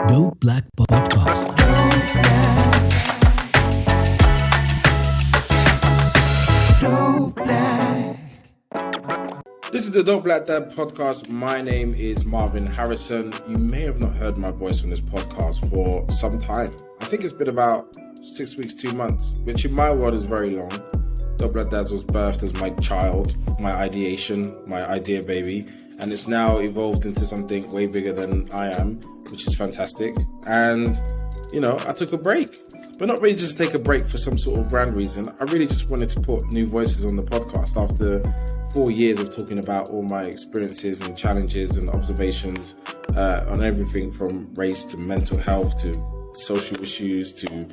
Dope Black Podcast. Dope Black. This is the Dope Black Dad podcast. My name is Marvyn Harrison. You may have not heard my voice on this podcast for some time. I think it's been about 6 weeks, 2 months, which in my world is very long. Dope Black Dads was birthed as my child, my ideation, my idea baby, and it's now evolved into something way bigger than I am, which is fantastic. And, you know, I took a break, but not really just take a break for some sort of grand reason. I really just wanted to put new voices on the podcast after 4 years of talking about all my experiences and challenges and observations on everything from race to mental health to social issues to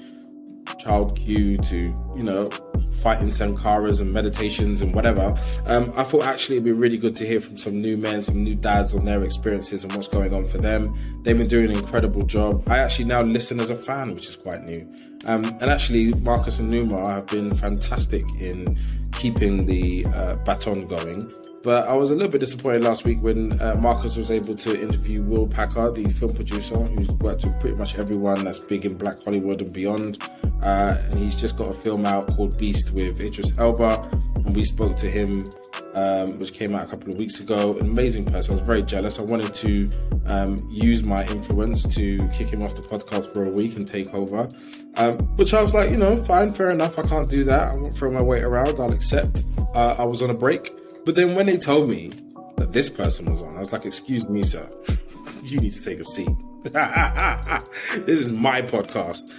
child Q to, you know, fighting sankaras and meditations and whatever. I thought actually it'd be really good to hear from some new men, some new dads on their experiences and what's going on for them. They've been doing an incredible job. I actually now listen as a fan, which is quite new. And actually Marcus and Numa have been fantastic in keeping the baton going. But I was a little bit disappointed last week when Marcus was able to interview Will Packer, the film producer, who's worked with pretty much everyone that's big in Black Hollywood and beyond. And he's just got a film out called Beast with Idris Elba. And we spoke to him, which came out a couple of weeks ago. An amazing person. I was very jealous. I wanted to use my influence to kick him off the podcast for a week and take over. Which I was like, you know, fine, fair enough. I can't do that. I won't throw my weight around. I'll accept. I was on a break. But then when they told me that this person was on, I was like, excuse me, sir, you need to take a seat. This is my podcast.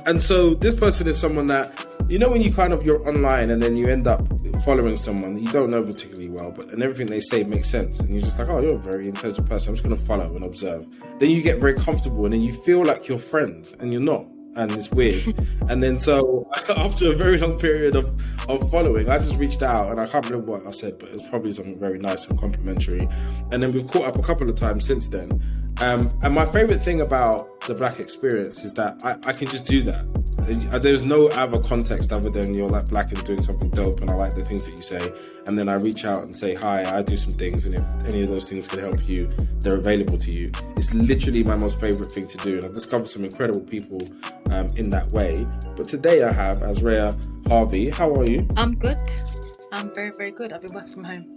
And so this person is someone that, you know, when you're online and then you end up following someone that you don't know particularly well, and everything they say makes sense. And you're just like, oh, you're a very intelligent person. I'm just going to follow and observe. Then you get very comfortable and then you feel like you're friends and you're not. And it's weird. And then so after a very long period of following, I just reached out and I can't remember what I said, but it's probably something very nice and complimentary. And then we've caught up a couple of times since then. And my favorite thing about the Black experience is that I can just do that. There's no other context other than you're like Black and doing something dope and I like the things that you say. And then I reach out and say, hi, I do some things. And if any of those things can help you, they're available to you. It's literally my most favorite thing to do. And I've discovered some incredible people in that way. But today I have Azryah Harvey. How are you? I'm good. I'm very, very good. I've been working from home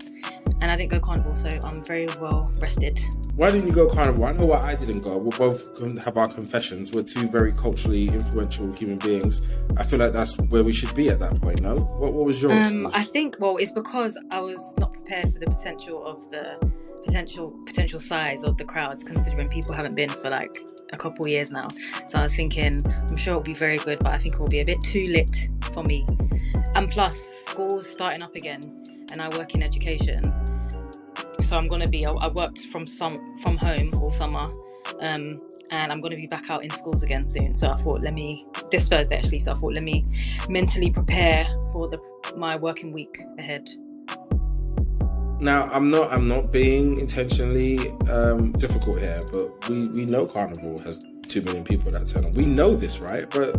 and I didn't go Carnival, so I'm very well rested. Why didn't you go Carnival? I know why I didn't go. We'll both have our confessions. We're two very culturally influential human beings. I feel like that's where we should be at that point, no? What was yours? I think, it's because I was not prepared for the potential of the potential size of the crowds, considering people haven't been for like a couple years now. So I was thinking, I'm sure it'll be very good, but I think it will be a bit too lit for me. And plus, school's starting up again, and I work in education. So I worked from home all summer, and I'm going to be back out in schools again soon. So I thought, this Thursday actually, so I thought, let me mentally prepare for my working week ahead. Now, I'm not being intentionally difficult here, but we know Carnival has 2 million people that turn up. We know this, right? But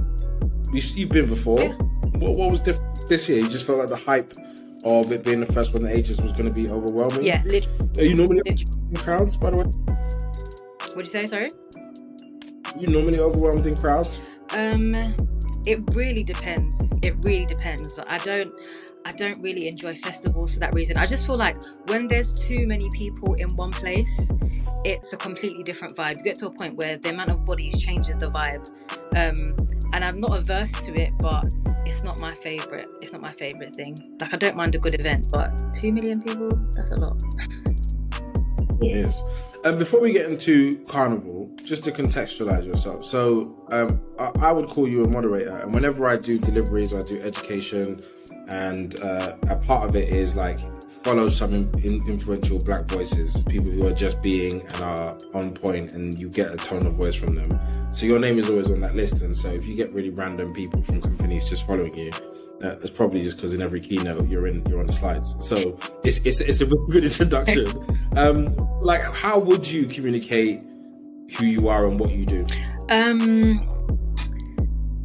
you've been before. Yeah. What was different this year? You just felt like the hype of it being the first one of the ages was going to be overwhelming? Yeah, literally. Are you normally in crowds, by the way? What'd you say, sorry? Are you normally overwhelmed in crowds? It really depends. I don't really enjoy festivals for that reason. I just feel like when there's too many people in one place, it's a completely different vibe. You get to a point where the amount of bodies changes the vibe. And I'm not averse to it, but it's not my favorite. It's not my favorite thing. Like, I don't mind a good event, but 2 million people, that's a lot. It is. And before we get into Carnival, just to contextualize yourself. So I would call you a moderator, and whenever I do deliveries or I do education, and a part of it is like follow some influential Black voices, people who are just being and are on point, and you get a tone of voice from them. So your name is always on that list. And so if you get really random people from companies just following you, it's probably just because in every keynote you're on the slides. So it's a really good introduction. Like, how would you communicate who you are and what you do?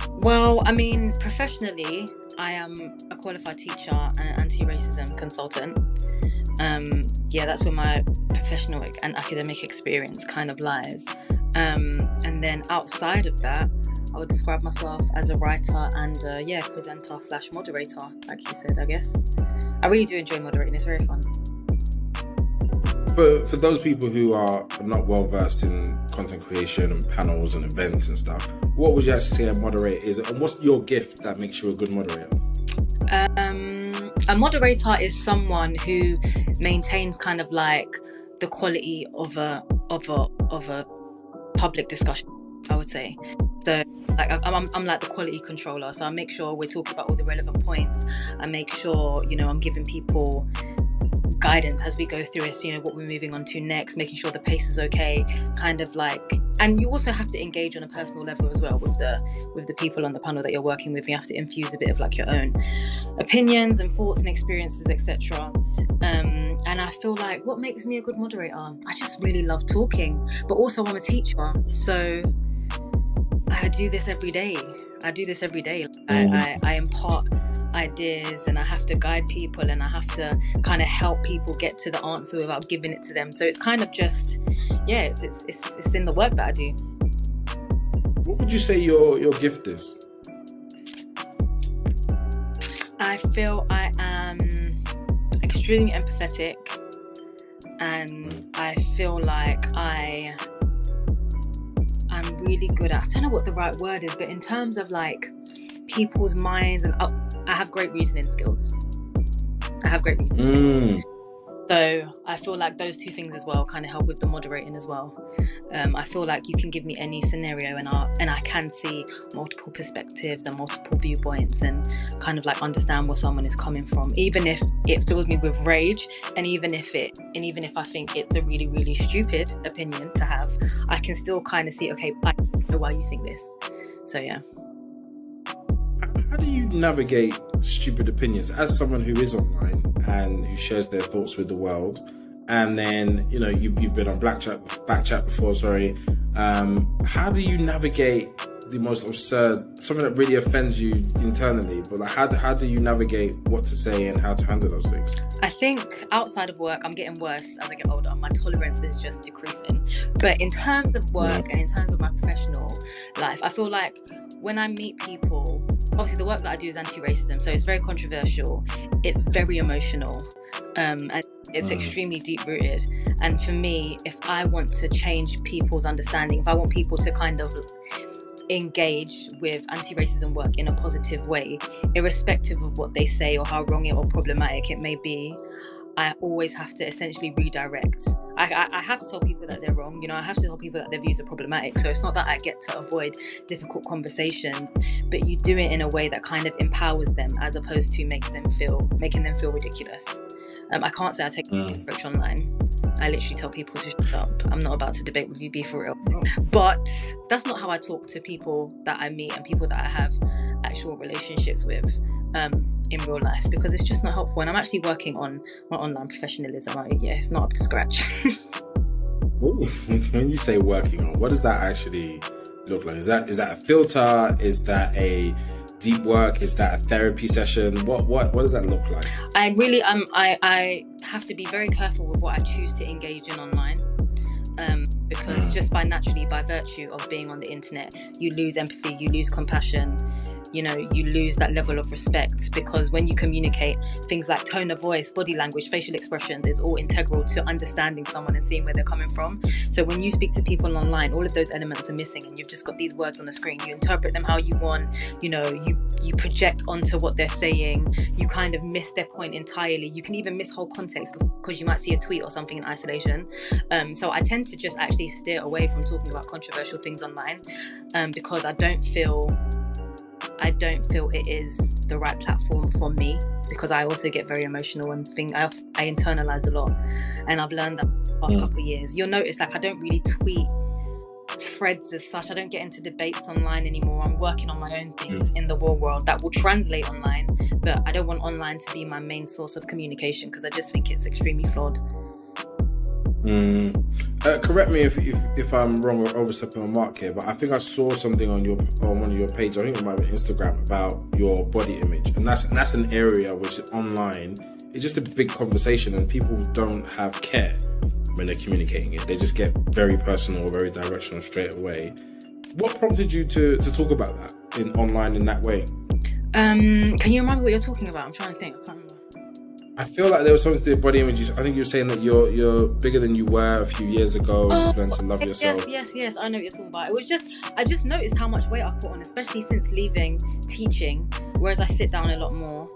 Well, I mean, professionally, I am a qualified teacher and an anti-racism consultant. That's where my professional and academic experience kind of lies. And then outside of that, I would describe myself as a writer and presenter / moderator, like you said, I guess. I really do enjoy moderating, it's very fun. For those people who are not well versed in content creation and panels and events and stuff, what would you actually say a moderator is, and what's your gift that makes you a good moderator? A moderator is someone who maintains kind of like the quality of a public discussion, I would say. So like I'm like the quality controller, so I make sure we're talking about all the relevant points. I make sure, I'm giving people guidance as we go through it, what we're moving on to next, making sure the pace is okay, kind of like. And you also have to engage on a personal level as well with the people on the panel that you're working with. You have to infuse a bit of like your own opinions and thoughts and experiences, etc. And I feel like what makes me a good moderator, I just really love talking, but also I'm a teacher, so I do this every day. I impart ideas, and I have to guide people, and I have to kind of help people get to the answer without giving it to them. So it's kind of just, it's in the work that I do. What would you say your gift is? I feel I am extremely empathetic, and I feel like I'm really good at, I don't know what the right word is, but in terms of like people's minds, and I have great reasoning skills. So I feel like those two things as well kind of help with the moderating as well. I feel like you can give me any scenario and I can see multiple perspectives and multiple viewpoints and kind of like understand where someone is coming from, even if it fills me with rage, and even if I think it's a really, really stupid opinion to have, I can still kind of see, okay, I know why you think this. So yeah. How do you navigate stupid opinions as someone who is online and who shares their thoughts with the world? And then, you've been on Backchat before, sorry. How do you navigate the most absurd, something that really offends you internally, but like how do you navigate what to say and how to handle those things? I think outside of work, I'm getting worse as I get older. My tolerance is just decreasing. But in terms of work and in terms of my professional life, I feel like when I meet people, obviously the work that I do is anti-racism, so it's very controversial, it's very emotional, and it's extremely deep-rooted. And for me, if I want to change people's understanding, if I want people to kind of engage with anti-racism work in a positive way, irrespective of what they say or how wrong or problematic it may be, I always have to essentially redirect. I have to tell people that they're wrong, I have to tell people that their views are problematic. So it's not that I get to avoid difficult conversations, but you do it in a way that kind of empowers them as opposed to making them feel ridiculous. I can't say I take an approach online. I literally tell people to shut up. I'm not about to debate with you, be for real. But that's not how I talk to people that I meet and people that I have actual relationships with in real life, because it's just not helpful. And I'm actually working on my online professionalism. It's not up to scratch. When you say working on, what does that actually look like? Is that a filter? Is that a deep work? Is that a therapy session? What does that look like? I have to be very careful with what I choose to engage in online, because just by virtue of being on the internet, you lose empathy, you lose compassion, you lose that level of respect, because when you communicate, things like tone of voice, body language, facial expressions is all integral to understanding someone and seeing where they're coming from. So when you speak to people online, all of those elements are missing, and you've just got these words on the screen. You interpret them how you want, you project onto what they're saying, you kind of miss their point entirely. You can even miss whole context because you might see a tweet or something in isolation. So I tend to just actually steer away from talking about controversial things online, because I don't feel it is the right platform for me, because I also get very emotional and I internalize a lot, and I've learned that the past couple of years. You'll notice I don't really tweet threads as such. I don't get into debates online anymore. I'm working on my own things in the real world that will translate online, but I don't want online to be my main source of communication, because I just think it's extremely flawed. Correct me if I'm wrong or overstepping a mark here, but I think I saw something on one of your pages, I think it might be Instagram, about your body image, and that's an area which online is just a big conversation, and people don't have care when they're communicating it. They just get very personal, very directional straight away. What prompted you to talk about that in online in that way? Can you remind me what you're talking about? I'm trying to think. I can't remember. I feel like there was something to do with body image. I think you were saying that you're bigger than you were a few years ago. You've learned to love yourself. Yes. I know what you're talking about. It was I just noticed how much weight I've put on, especially since leaving teaching. Whereas I sit down a lot more,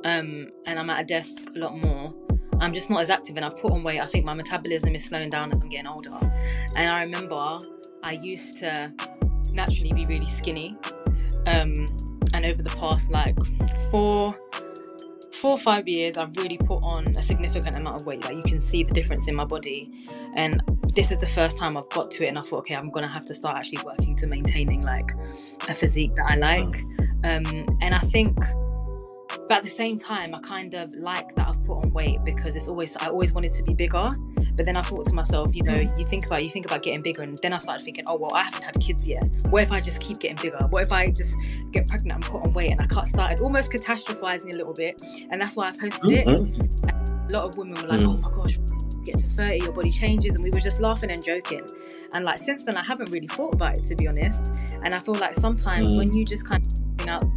and I'm at a desk a lot more. I'm just not as active, and I've put on weight. I think my metabolism is slowing down as I'm getting older. And I remember I used to naturally be really skinny, and over the past like 4 or 5 years, I've really put on a significant amount of weight. Like, you can see the difference in my body, and this is the first time I've got to it, and I thought, okay, I'm gonna have to start actually working to maintaining like a physique that I like. And I think, but at the same time, I kind of like that I've put on weight, because I always wanted to be bigger. But then I thought to myself, you think about getting bigger, and then I started thinking, oh well, I haven't had kids yet. What if I just keep getting bigger? What if I just get pregnant and put on weight? And I started almost catastrophizing a little bit, and that's why I posted it. And a lot of women were like, oh my gosh, get to 30, your body changes, and we were just laughing and joking. And like since then, I haven't really thought about it, to be honest. And I feel like sometimes when you just kind of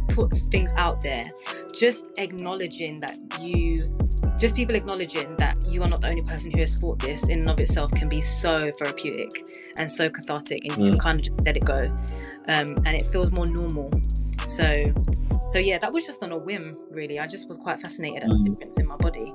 put things out there, just acknowledging that people acknowledging that you are not the only person who has fought this in and of itself can be so therapeutic and so cathartic, and you can kind of just let it go, and it feels more normal. So yeah, that was just on a whim, really. I just was quite fascinated at the difference in my body.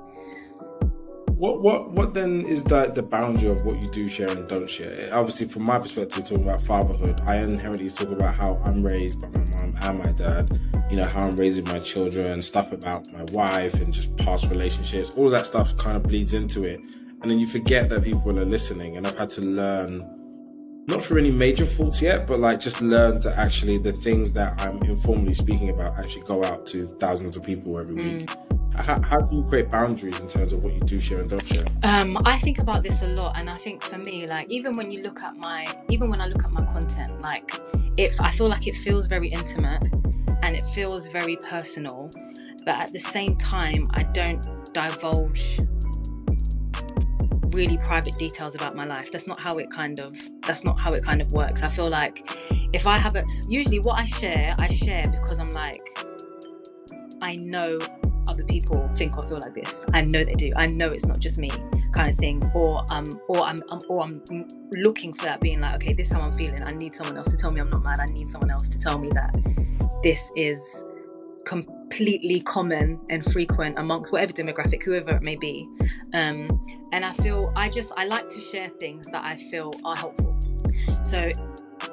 What then is the boundary of what you do share and don't share? Obviously, from my perspective, talking about fatherhood, I inherently talk about how I'm raised by my mom and my dad, how I'm raising my children, stuff about my wife and just past relationships. All of that stuff kind of bleeds into it. And then you forget that people are listening. And I've had to learn, not through any major faults yet, but like just learn to actually, the things that I'm informally speaking about actually go out to thousands of people every week. How do you create boundaries in terms of what you do share and don't share? I think about this a lot, and I think for me, like even when I look at my content, like I feel like it feels very intimate and it feels very personal, but at the same time, I don't divulge really private details about my life. That's not how it kind of works. I feel like if I have usually what I share because I'm like, I know other people think or feel like this. I know they do. I know it's not just me, kind of thing. Or I'm looking for that, being like, okay, this is how I'm feeling. I need someone else to tell me I'm not mad. I need someone else to tell me that this is completely common and frequent amongst whatever demographic, whoever it may be. And I feel I like to share things that I feel are helpful. So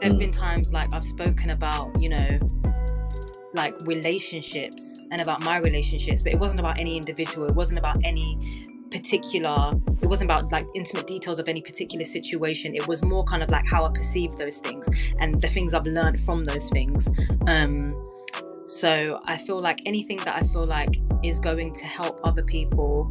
there have been times like I've spoken about, like relationships and about my relationships, but it wasn't about any individual. It wasn't about it wasn't about like intimate details of any particular situation. It was more kind of like how I perceive those things and the things I've learned from those things. So I feel like anything that I feel like is going to help other people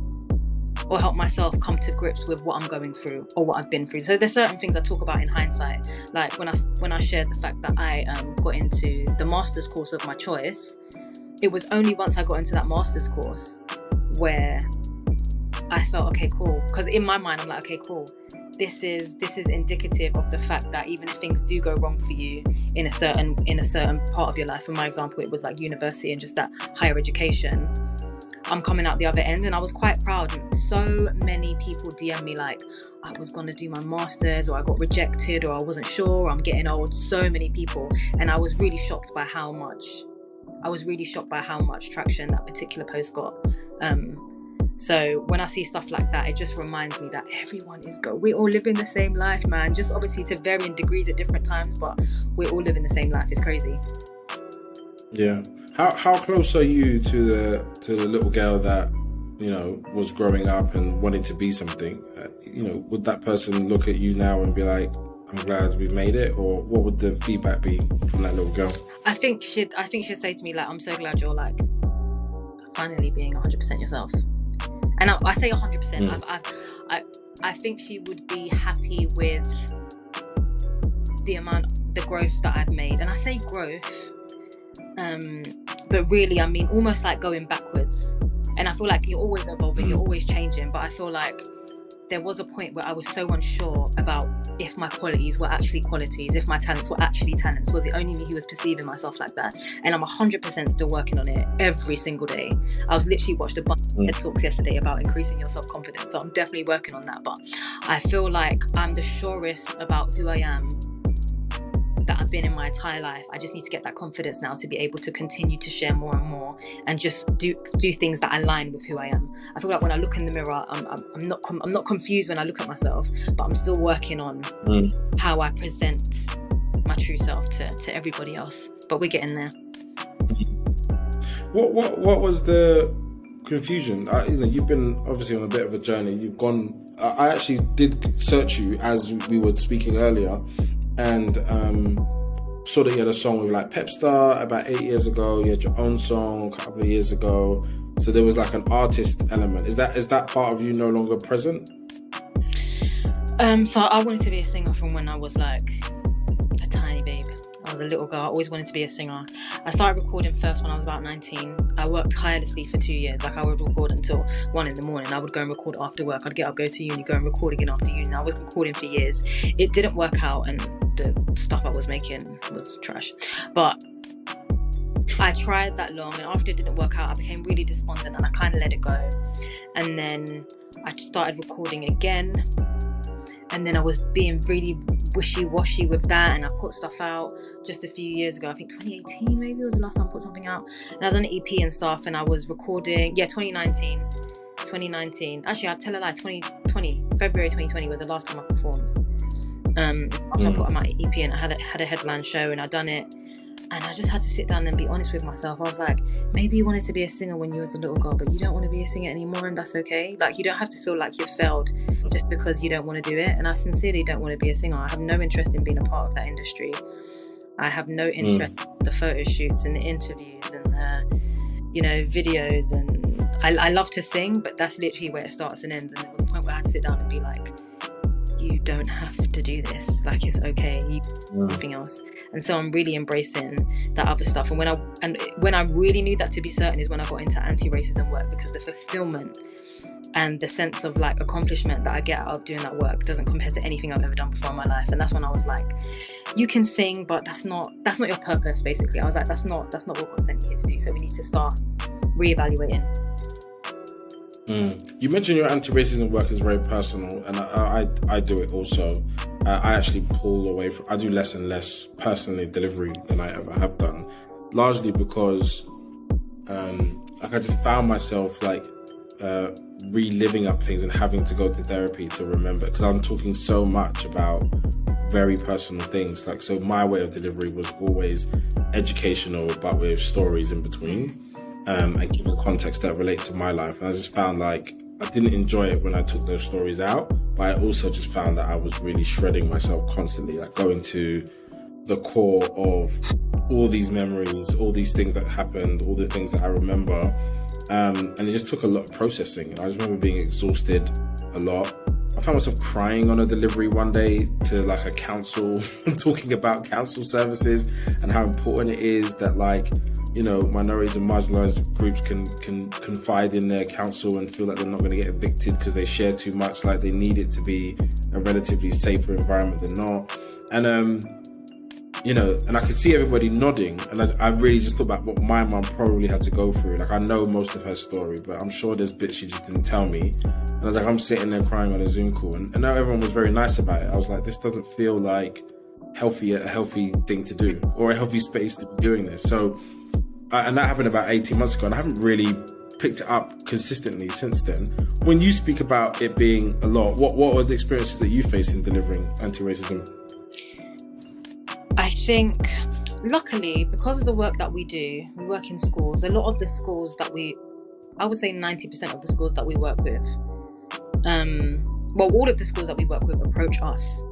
or help myself come to grips with what I'm going through or what I've been through. So there's certain things I talk about in hindsight, like when I shared the fact that I got into the master's course of my choice. It was only once I got into that master's course where I felt, okay, cool. Because in my mind, I'm like, okay, cool. This is indicative of the fact that even if things do go wrong for you in a certain part of your life, for my example, it was like university and just that higher education, I'm coming out the other end. And I was quite proud. So many people DM me like I was going to do my master's, or I got rejected, or I wasn't sure, or I'm getting old. So many people. And I was really shocked by how much traction that particular post got. So when I see stuff like that, it just reminds me that everyone we all live in the same life, man. Just obviously to varying degrees at different times, but we're all living the same life. It's crazy. Yeah. How close are you to the little girl that was growing up and wanting to be something? Would that person look at you now and be like, I'm glad we made it, or what would the feedback be from that little girl? I think she'd say to me like, I'm so glad you're like finally being 100% yourself. And I say 100%. I think she would be happy with the growth that I've made. And I say growth, but really, I mean, almost like going backwards. And I feel like you're always evolving, you're always changing. But I feel like there was a point where I was so unsure about if my qualities were actually qualities, if my talents were actually talents. Was it only me who was perceiving myself like that? And I'm 100% still working on it every single day. I was literally watched a bunch of TED Talks yesterday about increasing your self-confidence, so I'm definitely working on that. But I feel like I'm the surest about who I am that I've been in my entire life. I just need to get that confidence now to be able to continue to share more and more and just do things that align with who I am. I feel like when I look in the mirror, I'm not confused when I look at myself, but I'm still working on how I present my true self to everybody else. But we're getting there. What was the confusion? You've been obviously on a bit of a journey. You've gone. I actually did search you as we were speaking earlier, and saw that you had a song with like Pepstar about 8 years ago. You had your own song a couple of years ago. So there was like an artist element. Is that part of you no longer present? So I wanted to be a singer from when I was like a tiny babe. I was a little girl. I always wanted to be a singer. I started recording first when I was about 19. I worked tirelessly for 2 years. Like I would record until 1 a.m. I would go and record after work. I'd get up, go to uni, go and record again after uni. I was recording for years. It didn't work out, and the stuff I was making was trash. But I tried that long, and after it didn't work out, I became really despondent and I kind of let it go. And then I started recording again. And then I was being really wishy-washy with that, and I put stuff out just a few years ago. I think 2018 maybe was the last time I put something out. And I done an EP and stuff, and I was recording, 2019. Actually, I'll tell a lie, 2020, February 2020 was the last time I performed. After I put out my EP, and I had a headline show, and I done it. And I just had to sit down and be honest with myself. I was like, maybe you wanted to be a singer when you was a little girl, but you don't want to be a singer anymore, and that's okay. Like, you don't have to feel like you've failed just because you don't want to do it. And I sincerely don't want to be a singer. I have no interest in being a part of that industry. I have no interest in the photo shoots and the interviews and the, videos. And I love to sing, but that's literally where it starts and ends. And there was a point where I had to sit down and be like, you don't have to do this. Like, it's okay. You can do anything else. And so I'm really embracing that other stuff. And when I really knew that to be certain is when I got into anti-racism work, because the fulfillment and the sense of like accomplishment that I get out of doing that work doesn't compare to anything I've ever done before in my life. And that's when I was like, you can sing, but that's not your purpose. Basically, I was like, that's not what God's sent you here to do. So we need to start reevaluating. You mentioned your anti-racism work is very personal, and I do it also. I actually pull away from. I do less and less personally delivery than I ever have done, largely because I just found myself like reliving up things and having to go to therapy to remember, because I'm talking so much about very personal things. Like, so my way of delivery was always educational, but with stories in between. And give a context that relate to my life. And I just found like I didn't enjoy it when I took those stories out, but I also just found that I was really shredding myself constantly, like going to the core of all these memories, all these things that happened, all the things that I remember. And it just took a lot of processing. And I just remember being exhausted a lot. I found myself crying on a delivery one day to like a council, talking about council services and how important it is that like, minorities and marginalized groups can confide in their council and feel like they're not going to get evicted because they share too much. Like, they need it to be a relatively safer environment than not. And, and I could see everybody nodding. And I really just thought about what my mum probably had to go through. Like, I know most of her story, but I'm sure there's bits she just didn't tell me. And I was like, I'm sitting there crying on a Zoom call. And now everyone was very nice about it. I was like, this doesn't feel like a healthy thing to do, or a healthy space to be doing this. So, and that happened about 18 months ago, and I haven't really picked it up consistently since then. When you speak about it being a lot, what are the experiences that you face in delivering anti-racism? I think, luckily, because of the work that we do, we work in schools. A lot of the schools that I would say 90% of the schools that we work with, all of the schools that we work with approach us.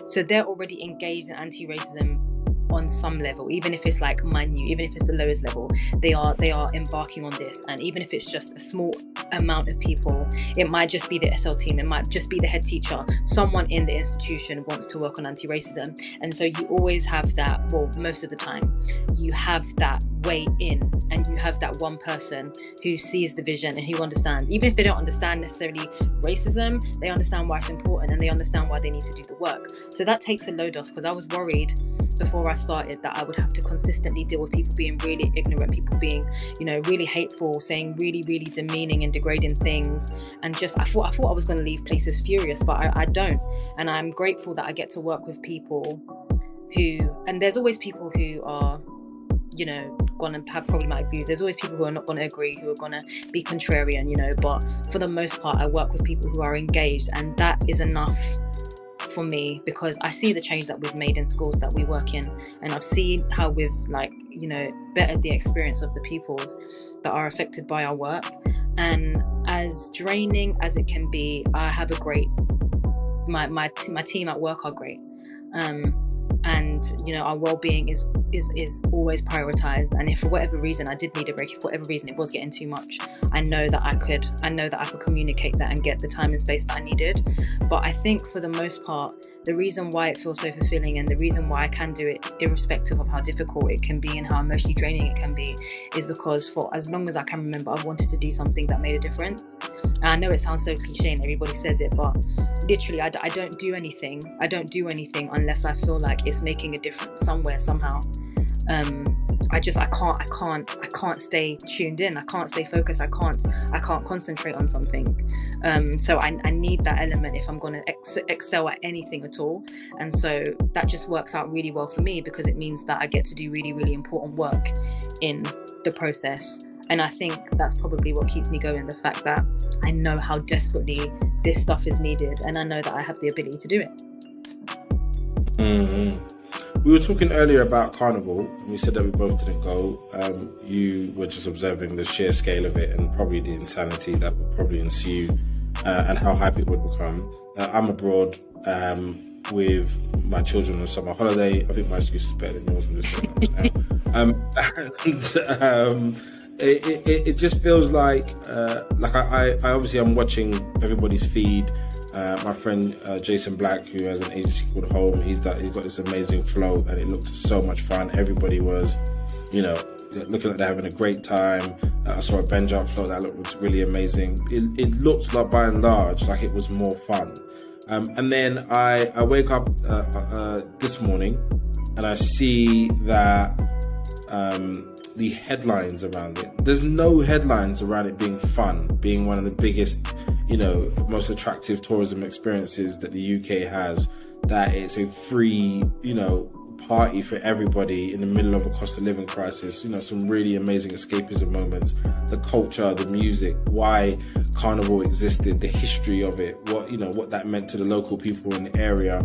So they're already engaged in anti-racism on some level, even if it's like minute, even if it's the lowest level, they are embarking on this. And even if it's just a small amount of people. It might just be the SL team, it might just be the head teacher. Someone in the institution wants to work on anti-racism, and so you always have that, well, most of the time you have that way in, and you have that one person who sees the vision and who understands, even if they don't understand necessarily racism, they understand why it's important and they understand why they need to do the work. So that takes a load off, because I was worried before I started that I would have to consistently deal with people being really ignorant, people being, you know, really hateful, saying really, really demeaning and degrading things, and just I thought I was going to leave places furious, but I don't. And I'm grateful that I get to work with people who, and there's always people who are, you know, going to have problematic views. There's always people who are not going to agree, who are going to be contrarian, you know, but for the most part I work with people who are engaged, and that is enough for me, because I see the change that we've made in schools that we work in, and I've seen how we've, like, you know, bettered the experience of the pupils that are affected by our work. And as draining as it can be, I have a great, my team at work are great, and you know, our well-being is always prioritized. And if for whatever reason I did need a break, if for whatever reason it was getting too much, I know that I could communicate that and get the time and space that I needed. But I think for the most part, the reason why it feels so fulfilling, and the reason why I can do it irrespective of how difficult it can be and how emotionally draining it can be, is because for as long as I can remember, I've wanted to do something that made a difference. And I know it sounds so cliche and everybody says it, but literally I don't do anything unless I feel like it's making a difference somewhere, somehow. I can't stay tuned in. I can't stay focused. I can't concentrate on something. So I need that element if I'm going to excel at anything at all. And so that just works out really well for me, because it means that I get to do really, really important work in the process. And I think that's probably what keeps me going, the fact that I know how desperately this stuff is needed, and I know that I have the ability to do it. Mm-hmm. We were talking earlier about Carnival, and we said that we both didn't go. You were just observing the sheer scale of it and probably the insanity that would probably ensue, and how hype it would become. I'm abroad with my children on summer holiday. I think my excuse is better than yours. I'm just saying. It just feels like I obviously I'm watching everybody's feed. My friend Jason Black, who has an agency called Home, he's got this amazing flow, and it looked so much fun. Everybody was, you know, looking like they're having a great time. I saw a bench jump float that looked really amazing. It looked like, by and large, like it was more fun. And then I wake up this morning and I see that the headlines around it. There's no headlines around it being fun, being one of the biggest, you know, most attractive tourism experiences that the UK has, that it's a free, you know, party for everybody in the middle of a cost of living crisis. You know, some really amazing escapism moments, the culture, the music, why Carnival existed, the history of it, what that meant to the local people in the area.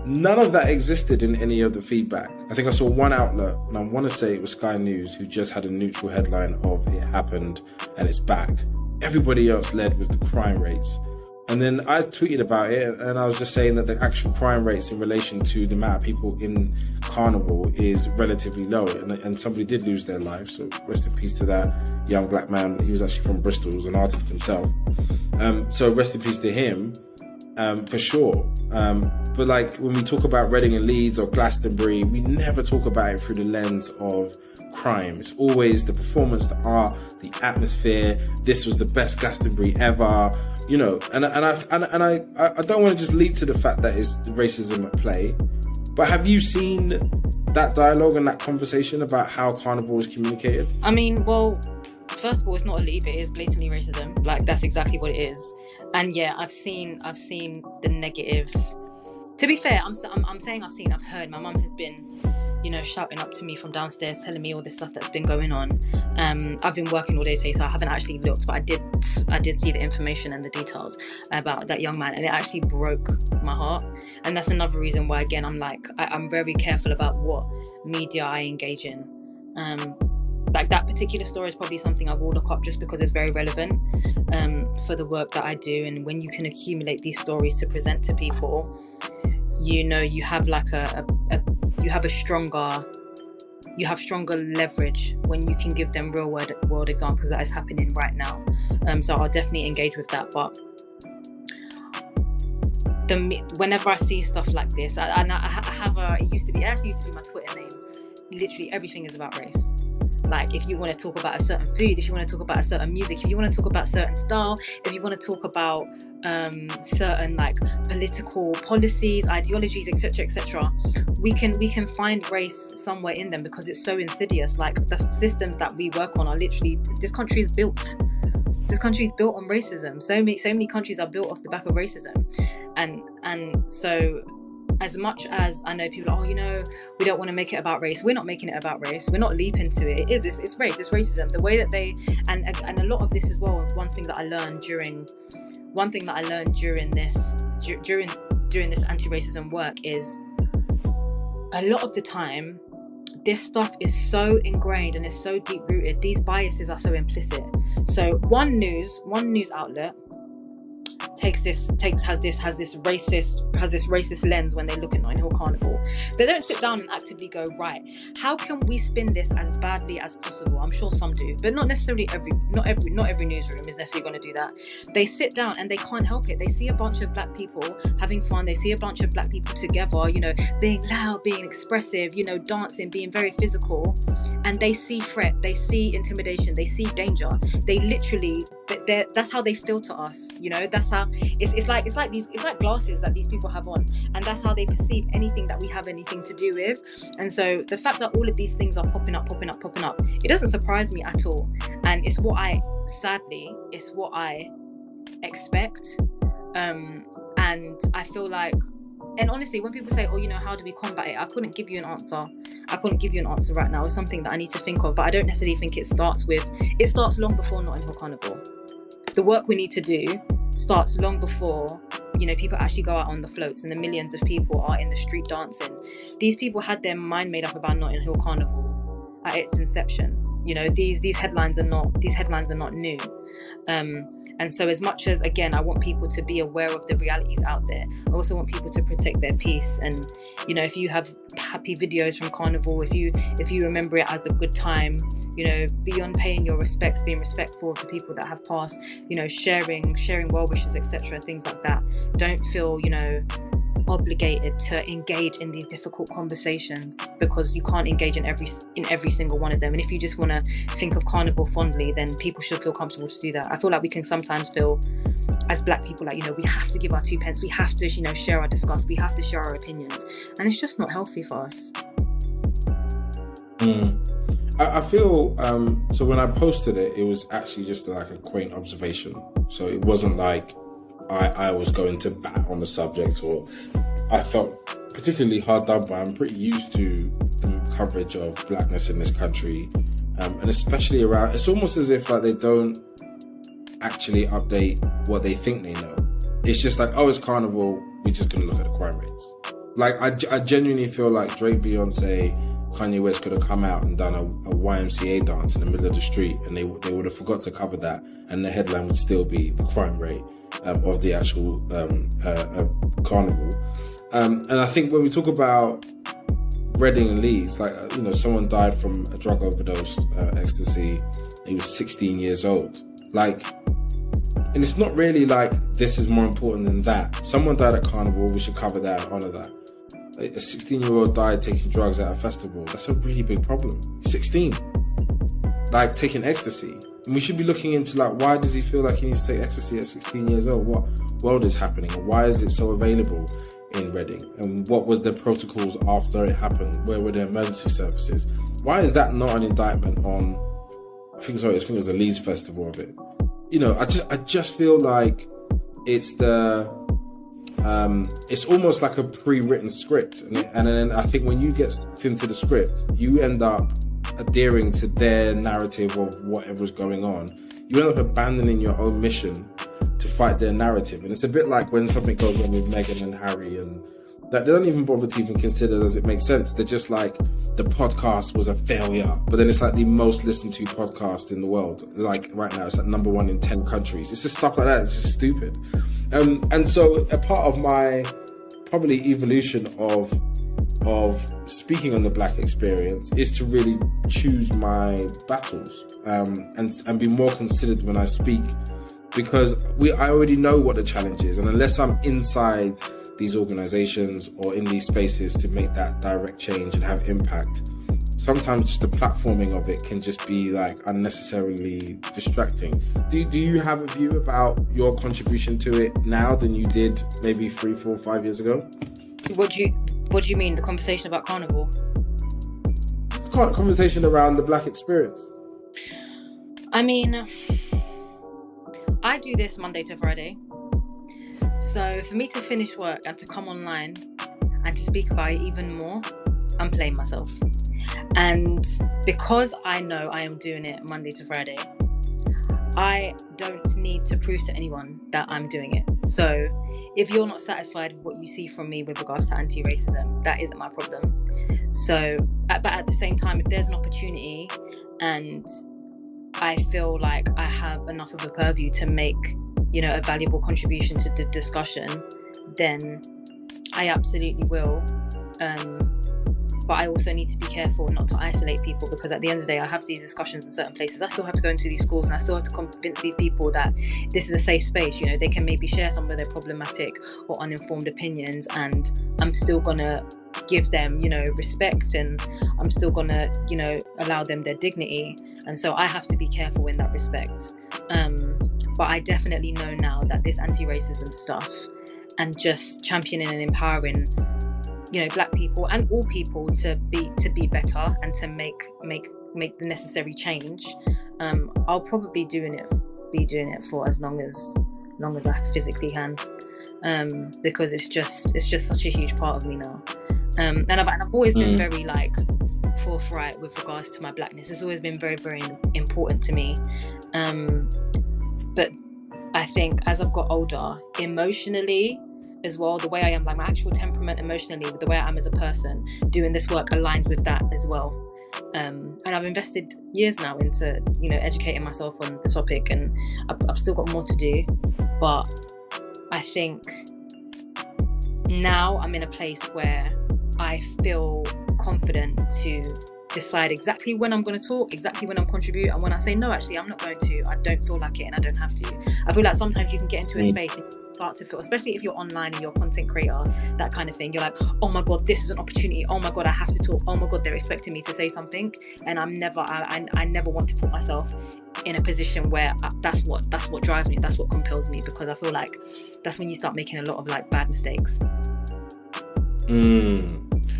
None of that existed in any of the feedback. I think I saw one outlet, and I want to say it was Sky News, who just had a neutral headline of "It happened and it's back." Everybody else led with the crime rates. And then I tweeted about it, and I was just saying that the actual crime rates in relation to the amount of people in Carnival is relatively low. And somebody did lose their life, so rest in peace to that young black man. He was actually from Bristol, he was an artist himself. So rest in peace to him, for sure. But like when we talk about Reading and Leeds or Glastonbury, we never talk about it through the lens of crime. It's always the performance, the art, the atmosphere. This was the best Glastonbury ever, you know. And I don't want to just leap to the fact that it's racism at play. But have you seen that dialogue and that conversation about how Carnival is communicated? I mean, well, first of all, it's not a leap, it is blatantly racism. Like, that's exactly what it is. And yeah, I've seen the negatives. To be fair, I'm saying I've heard. My mum has been, you know, shouting up to me from downstairs, telling me all this stuff that's been going on. I've been working all day today, so I haven't actually looked, but I did see the information and the details about that young man, and it actually broke my heart. And that's another reason why, again, I'm very careful about what media I engage in. Like, that particular story is probably something I will look up just because it's very relevant for the work that I do. And when you can accumulate these stories to present to people, you know, you have like you have stronger leverage when you can give them real world examples that is happening right now. So I'll definitely engage with that. But whenever I see stuff like this, it actually used to be my Twitter name. Literally everything is about race. Like, if you want to talk about a certain food, if you want to talk about a certain music, if you want to talk about certain style, if you want to talk about certain like political policies, ideologies, etc., we can find race somewhere in them, because it's so insidious. Like, the systems that we work on are literally, this country is built on racism. So many countries are built off the back of racism, and so, as much as I know people are, we don't want to make it about race. We're not making it about race. We're not leaping to it. It's race. It's racism. The way that they, and a lot of this as well. One thing that I learned during this anti-racism work is, a lot of the time, this stuff is so ingrained and is so deep rooted. These biases are so implicit. So one news outlet has this racist lens when they look at Notting Hill Carnival. They don't sit down and actively go, right, how can we spin this as badly as possible? I'm sure some do, but not necessarily not every newsroom is necessarily going to do that. They sit down and they can't help it. They see a bunch of black people having fun. They see a bunch of black people together, being loud, being expressive, dancing, being very physical, and they see threat, they see intimidation, they see danger. They literally, that's how they filter us. That's how it's like glasses that these people have on, and that's how they perceive anything that we have anything to do with. And so the fact that all of these things are popping up, it doesn't surprise me at all. And it's what I expect. And I feel like, and honestly, when people say, how do we combat it? I couldn't give you an answer right now. It's something that I need to think of, but I don't necessarily think it starts long before Notting Hill Carnival. The work we need to do starts long before, people actually go out on the floats and the millions of people are in the street dancing. These people had their mind made up about Notting Hill Carnival at its inception. These headlines are not new. And so, as much as, again, I want people to be aware of the realities out there, I also want people to protect their peace. And if you have happy videos from Carnival, if you remember it as a good time, beyond paying your respects, being respectful of the people that have passed, sharing well wishes, etc., things like that. Don't feel obligated to engage in these difficult conversations, because you can't engage in every single one of them. And if you just want to think of Carnival fondly, then people should feel comfortable to do that. I feel like we can sometimes feel, as black people, like, we have to give our 2 pence, we have to share our disgust, we have to share our opinions, and it's just not healthy for us. I feel so when I posted it was actually just like a quaint observation. So it wasn't like I was going to bat on the subject, or I felt particularly hard done by. I'm pretty used to the coverage of blackness in this country, and especially around, it's almost as if like they don't actually update what they think they know. It's just like, it's Carnival, we're just going to look at the crime rates. Like, I genuinely feel like Drake, Beyonce, Kanye West could have come out and done a YMCA dance in the middle of the street, and they would have forgot to cover that, and the headline would still be the crime rate of the actual Carnival. And I think when we talk about Reading and Leeds, like, someone died from a drug overdose, ecstasy. He was 16 years old. Like, and it's not really like this is more important than that. Someone died at Carnival, we should cover that and honour that. A 16-year-old died taking drugs at a festival. That's a really big problem. 16. Like, taking ecstasy. And we should be looking into, like, why does he feel like he needs to take ecstasy at 16 years old? What world is happening? And why is it so available in Reading? And what was the protocols after it happened? Where were the emergency services? Why is that not an indictment on, I think it was the Leeds Festival of it. I just feel like it's it's almost like a pre-written script, and then I think when you get into the script, you end up adhering to their narrative of whatever's going on. You end up abandoning your own mission to fight their narrative. And it's a bit like when something goes on with Meghan and Harry, and that they don't even bother to even consider, does it make sense? They're just like, the podcast was a failure, but then it's like the most listened to podcast in the world. Like right now, it's like number 1 in 10 countries. It's just stuff like that. It's just stupid. And so a part of my probably evolution of speaking on the black experience is to really choose my battles, and be more considered when I speak because I already know what the challenge is, and unless I'm inside these organizations or in these spaces to make that direct change and have impact, sometimes just the platforming of it can just be like unnecessarily distracting. Do you have a view about your contribution to it now than you did maybe 3, 4, 5 years ago? What do you mean, the conversation about Carnival? Conversation around the Black experience. I mean, I do this Monday to Friday. So for me to finish work and to come online and to speak about it even more, I'm playing myself. And because I know I am doing it Monday to Friday, I don't need to prove to anyone that I'm doing it. So if you're not satisfied with what you see from me with regards to anti-racism, that isn't my problem. So, but at the same time, if there's an opportunity and I feel like I have enough of a purview to make, a valuable contribution to the discussion, then I absolutely will. But I also need to be careful not to isolate people, because at the end of the day, I have these discussions in certain places. I still have to go into these schools and I still have to convince these people that this is a safe space. They can maybe share some of their problematic or uninformed opinions, and I'm still gonna give them, respect, and I'm still gonna, allow them their dignity. And so I have to be careful in that respect. But I definitely know now that this anti-racism stuff and just championing and empowering, Black people and all people to be better and to make the necessary change, I'll probably be doing it for as long as I physically can, because it's just such a huge part of me now. And I've always been very forthright with regards to my Blackness. It's always been very, very important to me. But I think as I've got older, emotionally as well, the way I am, like my actual temperament emotionally, with the way I am as a person, doing this work aligns with that as well. And I've invested years now into, educating myself on the topic, and I've still got more to do. But I think now I'm in a place where I feel confident to decide exactly when I'm going to talk, exactly when I'm contribute, and when I say no, actually I'm not going to, I don't feel like it and I don't have to. I feel like sometimes you can get into a space and start to feel, especially if you're online and you're a content creator, that kind of thing, you're like, oh my god, this is an opportunity, oh my god, I have to talk, oh my god, they're expecting me to say something. And I never want to put myself in a position where that's what drives me, that's what compels me, because I feel like that's when you start making a lot of bad mistakes.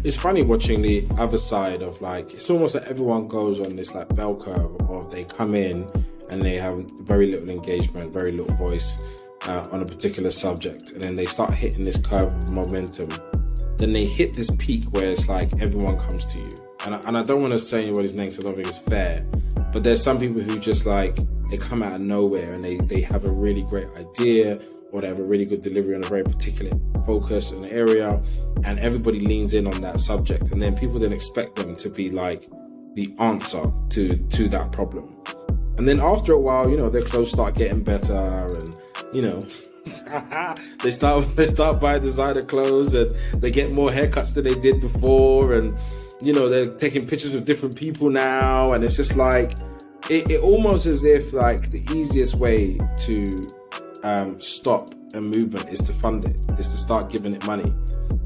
It's funny watching the other side of it's almost like everyone goes on this bell curve of they come in and they have very little engagement, very little voice on a particular subject, and then they start hitting this curve of momentum. Then they hit this peak where it's everyone comes to you. And I don't want to say anybody's name because I don't think it's fair, but there's some people who just they come out of nowhere and they have a really great idea, or they have a really good delivery on a very particular focus in an area, and everybody leans in on that subject, and then people then expect them to be the answer to that problem. And then after a while, their clothes start getting better, and they start buying designer clothes, and they get more haircuts than they did before, and they're taking pictures with different people now, and it's just it almost as if the easiest way to stop a movement is to fund it, is to start giving it money.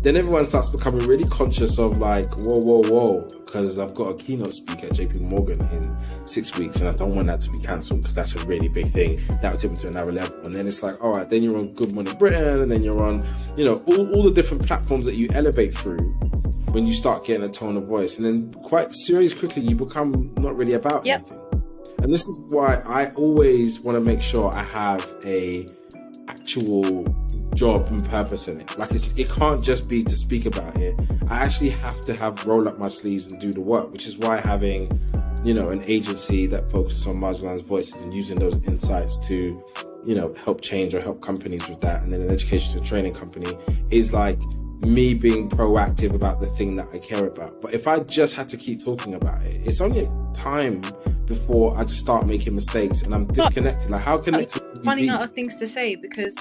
Then everyone starts becoming really conscious of whoa, because I've got a keynote speaker at JP Morgan in 6 weeks and I don't want that to be cancelled because that's a really big thing. That would take me to another level. And then it's all right, then you're on Good Morning Britain, and then you're on, all the different platforms that you elevate through when you start getting a tone of voice. And then quite seriously, quickly, you become not really about anything. And this is why I always want to make sure I have a actual job and purpose in it. It can't just be to speak about it. I actually have to roll up my sleeves and do the work, which is why having, an agency that focuses on marginalized voices and using those insights to, help change or help companies with that, and then an education and training company is me being proactive about the thing that I care about. But if I just had to keep talking about it, it's only a time before I just start making mistakes and I'm disconnected. How connected? Running out of things to say, because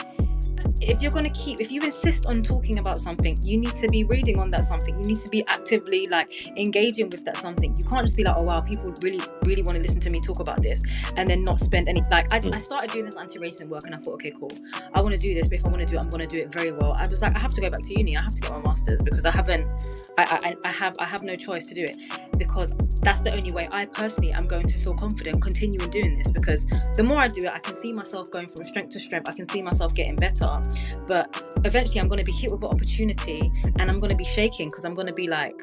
if you insist on talking about something, you need to be reading on that something. You need to be actively like engaging with that something. You can't just be like, oh wow, people really really want to listen to me talk about this, and then not spend any like. I started doing this anti-racism work, and I thought, okay, cool, I want to do this, but if I want to do it, I'm going to do it very well. I was like, I have to go back to uni. I have to get my master's because I have no choice to do it, because that's the only way I personally am going to feel confident continuing doing this, because the more I do it, I can see myself going from strength to strength. I can see myself getting better, but eventually I'm going to be hit with an opportunity and I'm going to be shaking, because I'm going to be like,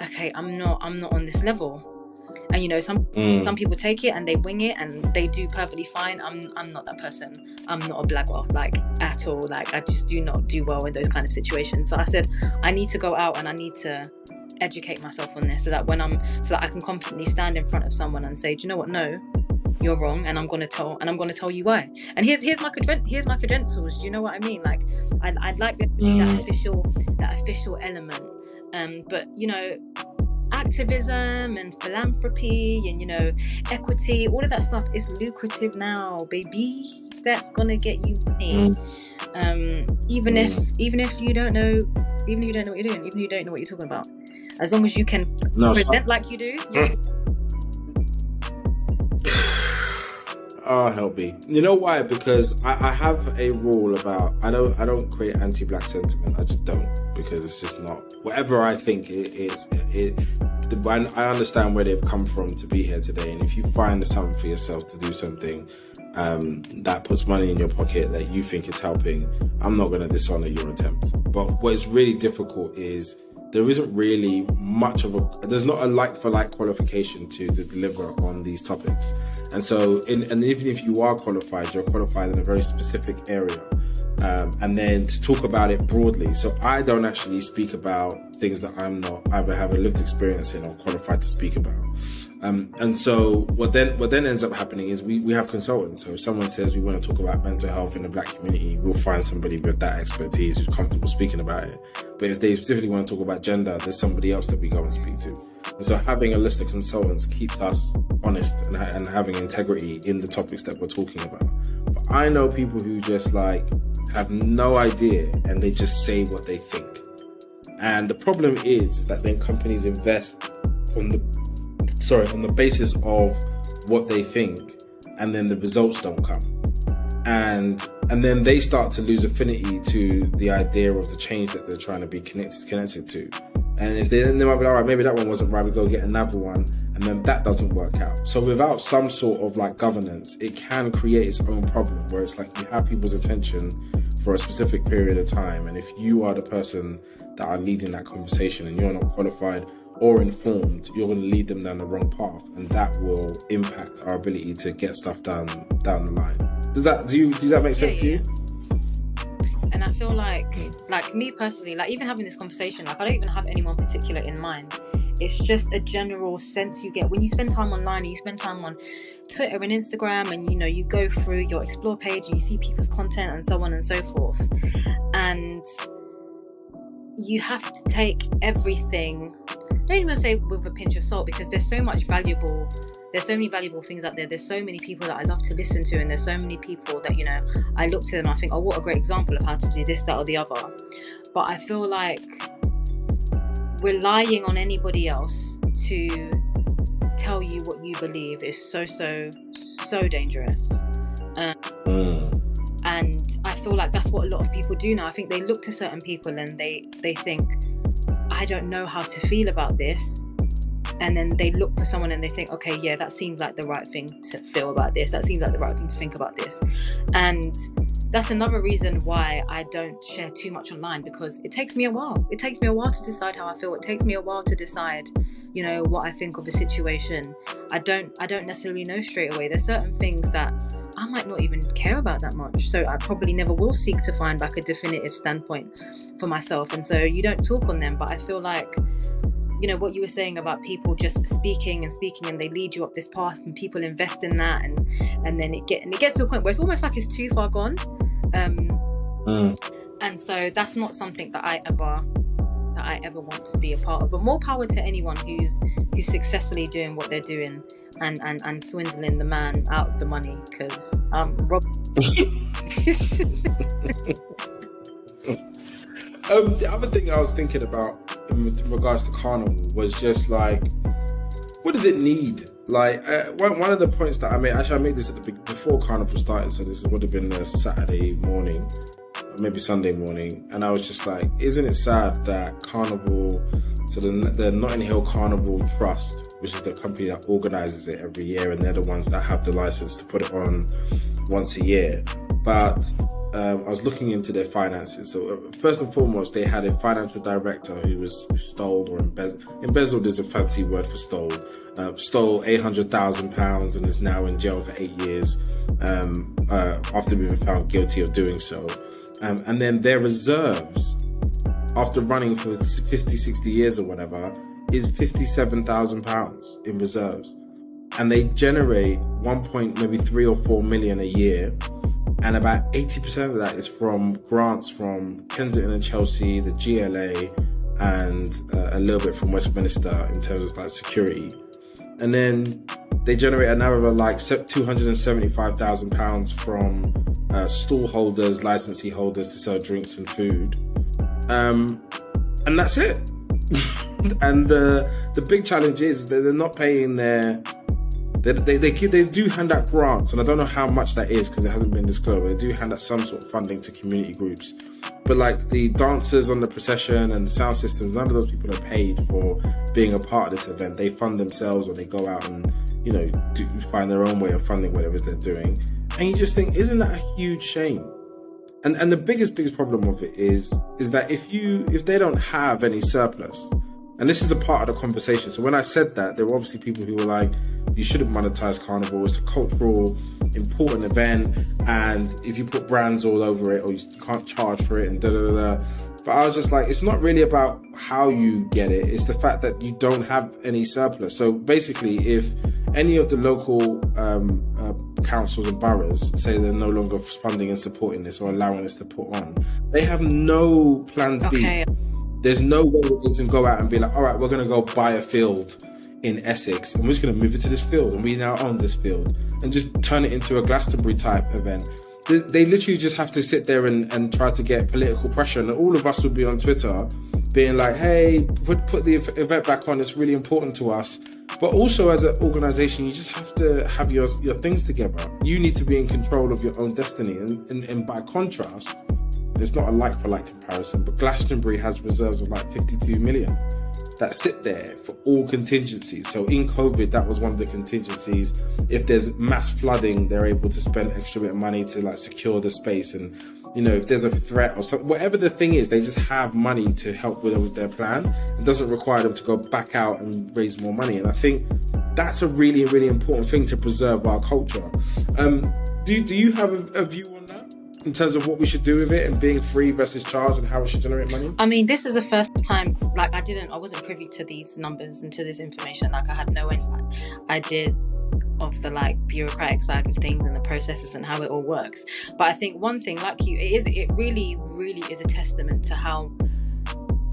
okay, I'm not on this level. And you know, some people take it and they wing it and they do perfectly fine. I'm not that person. I'm not a blagger, like, at all. Like, I just do not do well in those kind of situations. So I said, I need to go out and I need to educate myself on this, so that I can confidently stand in front of someone and say, do you know what? No, you're wrong, and I'm gonna tell you why. And here's my credentials. Do you know what I mean? Like, I'd like there to be that official element. But you know, activism and philanthropy and, you know, equity, all of that stuff is lucrative now, baby. That's gonna get you money. Even if you don't know what you're doing, even if you don't know what you're talking about, as long as you can present like you do. Oh, help me. You know why? Because I have a rule about, I don't create anti-black sentiment. I just don't, because it's just not, whatever I think I understand where they've come from to be here today. And if you find something for yourself to do something that puts money in your pocket that you think is helping, I'm not going to dishonor your attempt. But what is really difficult is there isn't really much of there's not a like for like qualification to deliver on these topics. And so, and even if you are qualified, you're qualified in a very specific area. And then to talk about it broadly. So I don't actually speak about things that I'm not either have a lived experience in or qualified to speak about. And so what then ends up happening is we have consultants. So if someone says we want to talk about mental health in the black community, we'll find somebody with that expertise who's comfortable speaking about it. But if they specifically want to talk about gender, there's somebody else that we go and speak to. And so having a list of consultants keeps us honest and having integrity in the topics that we're talking about. But I know people who just like have no idea and they just say what they think. And the problem is that then companies invest on the basis of what they think, and then the results don't come. And then they start to lose affinity to the idea of the change that they're trying to be connected to. And if they might be like, all right, maybe that one wasn't right, we go get another one, and then that doesn't work out. So without some sort of like governance, it can create its own problem, where it's like you have people's attention for a specific period of time, and if you are the person that are leading that conversation and you're not qualified or informed, you're going to lead them down the wrong path, and that will impact our ability to get stuff down the line. Does that make sense to you? And I feel like me personally, like even having this conversation, like I don't even have anyone particular in mind. It's just a general sense you get when you spend time online, and you spend time on Twitter and Instagram, and you know, you go through your explore page and you see people's content and so on and so forth. And you have to take everything, don't even say with a pinch of salt, because there's so many valuable things out there. There's so many people that I love to listen to, and there's so many people that, you know, I look to them and I think, oh, what a great example of how to do this, that or the other. But I feel like relying on anybody else to tell you what you believe is so dangerous. And I feel like that's what a lot of people do now. I think they look to certain people and they think, I don't know how to feel about this. And then they look for someone and they think, okay, yeah, that seems like the right thing to feel about this. That seems like the right thing to think about this. And that's another reason why I don't share too much online, because it takes me a while. It takes me a while to decide how I feel. It takes me a while to decide, you know, what I think of a situation. I don't necessarily know straight away. There's certain things that I might not even care about that much. So I probably never will seek to find like a definitive standpoint for myself. And so you don't talk on them. But I feel like, you know, what you were saying about people just speaking and they lead you up this path and people invest in that, and then it gets to a point where it's almost like it's too far gone. And so that's not something that I that I ever want to be a part of. But more power to anyone who's successfully doing what they're doing and swindling the man out of the money, because Rob. The other thing I was thinking about in regards to Carnival was just like, what does it need? Like, one of the points that I made, actually I made this before Carnival started, so this would have been a Saturday morning, or maybe Sunday morning, and I was just like, isn't it sad that Carnival, so the Notting Hill Carnival Trust, which is the company that organises it every year, and they're the ones that have the licence to put it on once a year, but I was looking into their finances. So first and foremost, they had a financial director who stole or embezzled is a fancy word for stole £800,000 and is now in jail for 8 years after being found guilty of doing so. And then their reserves, after running for 50, 60 years or whatever, is £57,000 in reserves. And they generate maybe 3 or 4 million a year. And about 80% of that is from grants from Kensington and Chelsea, the GLA, and a little bit from Westminster in terms of like security. And then they generate another like £275,000 from stall holders, licensee holders to sell drinks and food. And that's it. And the big challenge is that they're not paying their... They do hand out grants, and I don't know how much that is because it hasn't been disclosed, but they do hand out some sort of funding to community groups. But like the dancers on the procession and the sound systems, none of those people are paid for being a part of this event. They fund themselves, or they go out and, you know, find their own way of funding whatever they're doing. And you just think, isn't that a huge shame? And the biggest problem of it is that if they don't have any surplus, and this is a part of the conversation. So when I said that, there were obviously people who were like, you shouldn't monetize Carnival. It's a cultural, important event. And if you put brands all over it, or you can't charge for it and da-da-da-da. But I was just like, it's not really about how you get it. It's the fact that you don't have any surplus. So basically, if any of the local councils and boroughs say they're no longer funding and supporting this or allowing us to put on, they have no plan B. Okay. There's no way that they can go out and be like, all right, we're going to go buy a field in Essex and we're just going to move it to this field and we now own this field and just turn it into a Glastonbury type event. They literally just have to sit there and try to get political pressure, and all of us would be on Twitter being like, hey, put the event back on, it's really important to us. But also as an organisation, you just have to have your things together. You need to be in control of your own destiny. And by contrast, it's not a like-for-like comparison, but Glastonbury has reserves of like 52 million that sit there for all contingencies. So in COVID, that was one of the contingencies. If there's mass flooding, they're able to spend extra bit of money to like secure the space. And, you know, if there's a threat or something, whatever the thing is, they just have money to help with their plan. It doesn't require them to go back out and raise more money. And I think that's a really, really important thing to preserve our culture. Do you have a view on that? In terms of what we should do with it and being free versus charged and how it should generate money? I mean, this is the first time, like, I wasn't privy to these numbers and to this information. Like, I had no ideas of the like bureaucratic side of things and the processes and how it all works. But I think one thing, like it really, really is a testament to how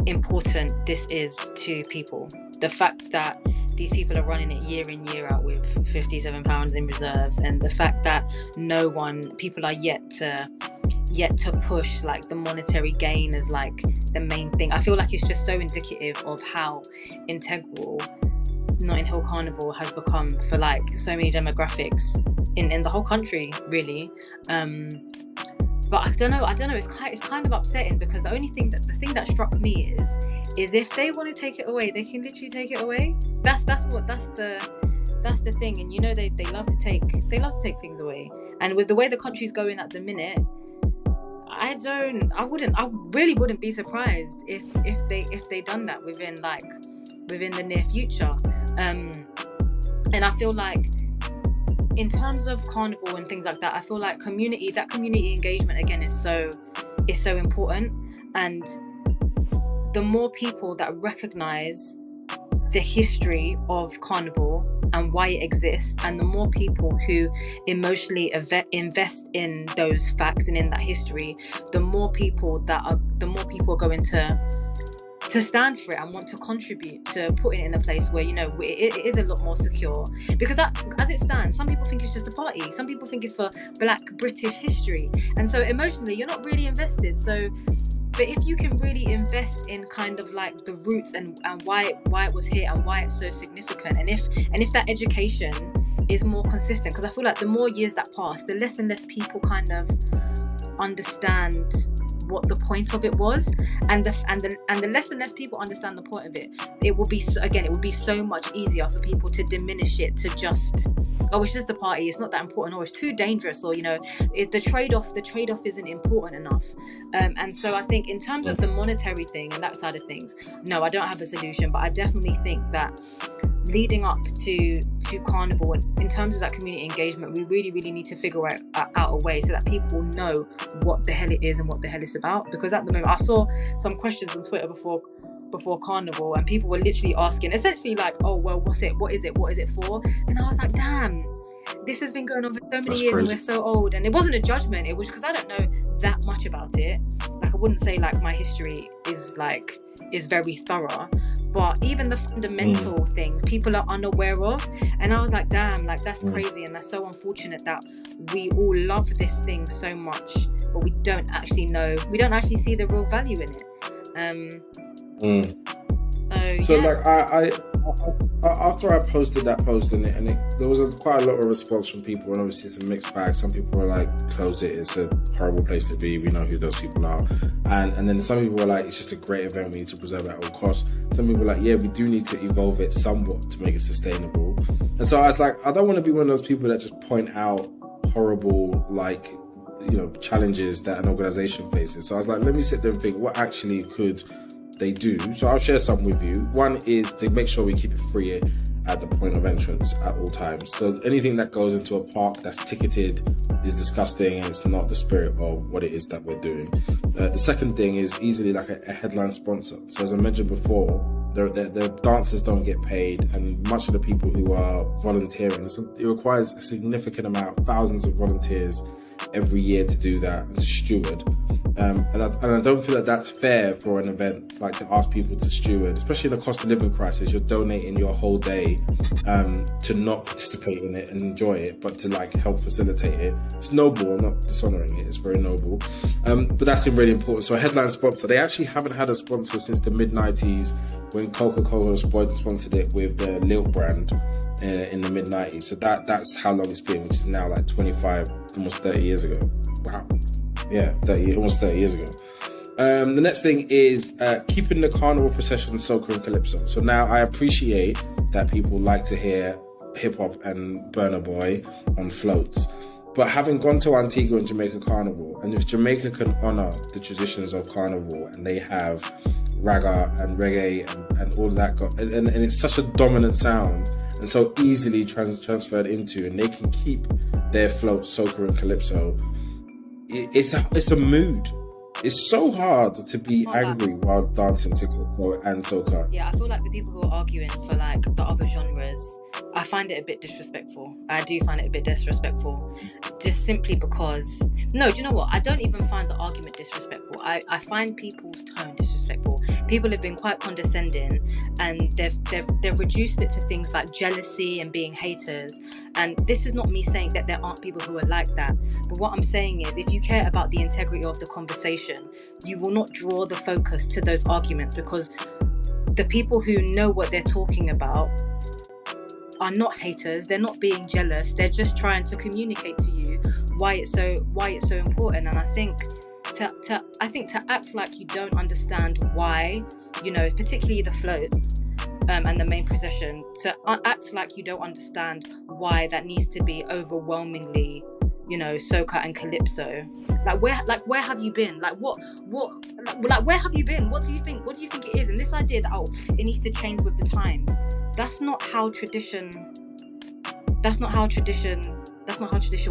important this is to people. The fact that these people are running it year in, year out with £57 in reserves, and the fact that people are yet to push like the monetary gain as like the main thing. I feel like it's just so indicative of how integral Notting Hill Carnival has become for like so many demographics in the whole country, really. But I don't know. It's kind of upsetting, because the thing that struck me is if they want to take it away, they can literally take it away. That's the thing. And you know they love to take things away. And with the way the country's going at the minute, I really wouldn't be surprised if they done that within the near future. And I feel like in terms of Carnival and things like that, I feel like community engagement again is so important. And the more people that recognize the history of Carnival and why it exists, and the more people who emotionally invest in those facts and in that history, the more people are going to to stand for it and want to contribute to putting it in a place where, you know, it is a lot more secure. Because that, as it stands, some people think it's just a party. Some people think it's for Black British history. And so emotionally, you're not really invested. So, but if you can really invest in kind of like the roots and why it was here and why it's so significant, and if that education is more consistent, because I feel like the more years that pass, the less and less people kind of understand what the point of it was, and the less and less people understand the point of it, it will be so much easier for people to diminish it to just, oh, it's just a party, it's not that important, or it's too dangerous, or, you know, the trade-off isn't important enough. And so I think in terms of the monetary thing and that side of things, no, I don't have a solution, but I definitely think that leading up to Carnival, and in terms of that community engagement, we really, really need to figure out a way so that people will know what the hell it is and what the hell it's about. Because at the moment, I saw some questions on Twitter before Carnival, and people were literally asking, essentially like, oh, well, what is it for? And I was like, damn, this has been going on for so many years, crazy. And we're so old. And it wasn't a judgment, it was because I don't know that much about it. Like, I wouldn't say like my history is very thorough, but even the fundamental things people are unaware of. And I was like, damn, like that's crazy, and that's so unfortunate that we all love this thing so much, but we don't actually see the real value in it. So yeah. Like I after I posted that post, and there was quite a lot of response from people, and obviously it's a mixed bag. Some people were like, close it, it's a horrible place to be, we know who those people are, and then some people were like, it's just a great event, we need to preserve it at all costs. Some people were like, yeah, we do need to evolve it somewhat to make it sustainable. And so I was like, I don't want to be one of those people that just point out horrible, like, you know, challenges that an organization faces. So I was like, let me sit there and think, what actually could they do? So I'll share some with you. One is to make sure we keep it free at the point of entrance at all times. So anything that goes into a park that's ticketed is disgusting, and it's not the spirit of what it is that we're doing. The second thing is easily like a headline sponsor. So as I mentioned before, the dancers don't get paid, and much of the people who are volunteering, it requires a significant amount, thousands of volunteers every year to do that and to steward. And I don't feel that that's fair for an event, like to ask people to steward, especially in a cost of living crisis. You're donating your whole day to not participate in it and enjoy it, but to like help facilitate it. It's noble, I'm not dishonoring it, it's very noble. But that's really important. So a headline sponsor, they actually haven't had a sponsor since the mid-90s when Coca-Cola sponsored it with the Lilt brand in the mid-90s. So that's how long it's been, which is now like 25, almost 30 years ago. Wow. Yeah, almost 30 years ago. The next thing is keeping the carnival procession soca and calypso. So now I appreciate that people like to hear hip-hop and Burna Boy on floats. But having gone to Antigua and Jamaica Carnival, and if Jamaica can honour the traditions of Carnival, and they have ragga and reggae and all of that, and it's such a dominant sound, and so easily transferred into, and they can keep their float soca and calypso, it's a mood. It's so hard to be angry while dancing to calypso and soca. Yeah, I feel like the people who are arguing for like the other genres, I find it a bit disrespectful. I do find it a bit disrespectful, just simply because, no, do you know what? I don't even find the argument disrespectful. I find people's tone disrespectful. People have been quite condescending, and they've reduced it to things like jealousy and being haters. And this is not me saying that there aren't people who are like that. But what I'm saying is, if you care about the integrity of the conversation, you will not draw the focus to those arguments, because the people who know what they're talking about are not haters. They're not being jealous. They're just trying to communicate to you why it's so important. And I think to act like you don't understand why, you know, particularly the floats and the main procession, to act like you don't understand why that needs to be overwhelmingly, you know, soca and calypso. Where have you been? Where have you been? What do you think it is? And this idea that it needs to change with the times. That's not how tradition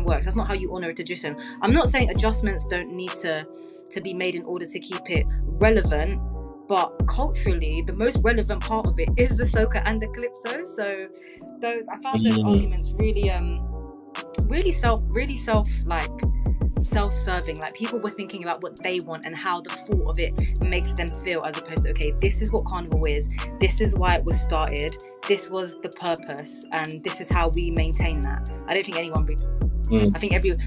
works. That's not how you honor a tradition. I'm not saying adjustments don't need to be made in order to keep it relevant, but culturally, the most relevant part of it is the soca and the calypso. So I found those arguments really self self-serving. Like, people were thinking about what they want and how the thought of it makes them feel, as opposed to, okay, this is what Carnival is, this is why it was started, this was the purpose, and this is how we maintain that. I don't think anyone I think everyone.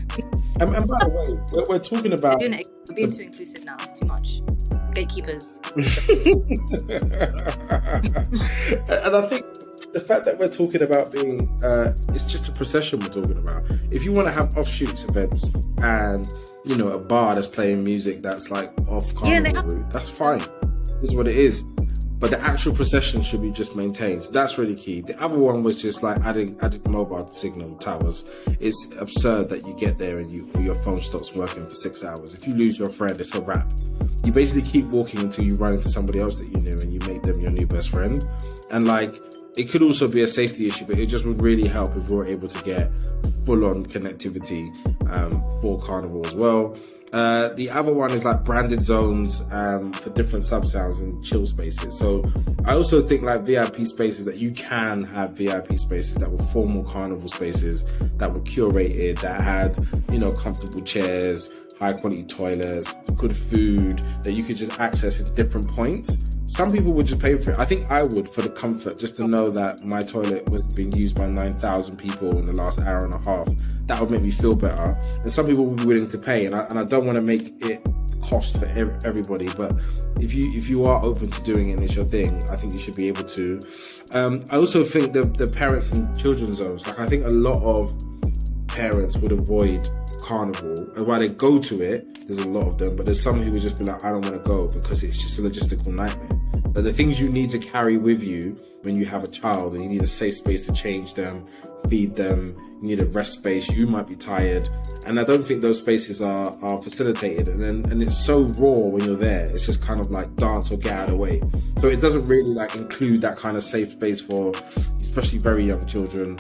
And by the way, we're talking about We're being too inclusive now. It's too much. Gatekeepers. And I think the fact that we're talking about being, it's just a procession we're talking about. If you want to have offshoots events and, you know, a bar that's playing music that's like off Carnival route, that's fine. This is what it is. But the actual procession should be just maintained. So that's really key. The other one was just like adding mobile signal towers. It's absurd that you get there and your phone stops working for 6 hours. If you lose your friend, it's a wrap. You basically keep walking until you run into somebody else that you knew and you make them your new best friend. And like, it could also be a safety issue, but it just would really help if we were able to get full-on connectivity for Carnival as well. The other one is like branded zones for different sub-sounds and chill spaces. So I also think like VIP spaces, that you can have VIP spaces that were formal Carnival spaces, that were curated, that had, you know, comfortable chairs, high quality toilets, good food that you could just access at different points. Some people would just pay for it. I think I would, for the comfort, just to know that my toilet wasn't being used by 9,000 people in the last hour and a half. That would make me feel better. And some people would be willing to pay. And I don't want to make it cost for everybody, but if you are open to doing it and it's your thing, I think you should be able to. I also think the parents and children zones, like I think a lot of parents would avoid Carnival, and while they go to it, there's a lot of them, but there's some who would just be like, I don't want to go because it's just a logistical nightmare. But the things you need to carry with you when you have a child, and you need a safe space to change them, feed them, you need a rest space, you might be tired, and I don't think those spaces are facilitated, and it's so raw when you're there. It's just kind of like dance or get out of the way. So it doesn't really like include that kind of safe space for especially very young children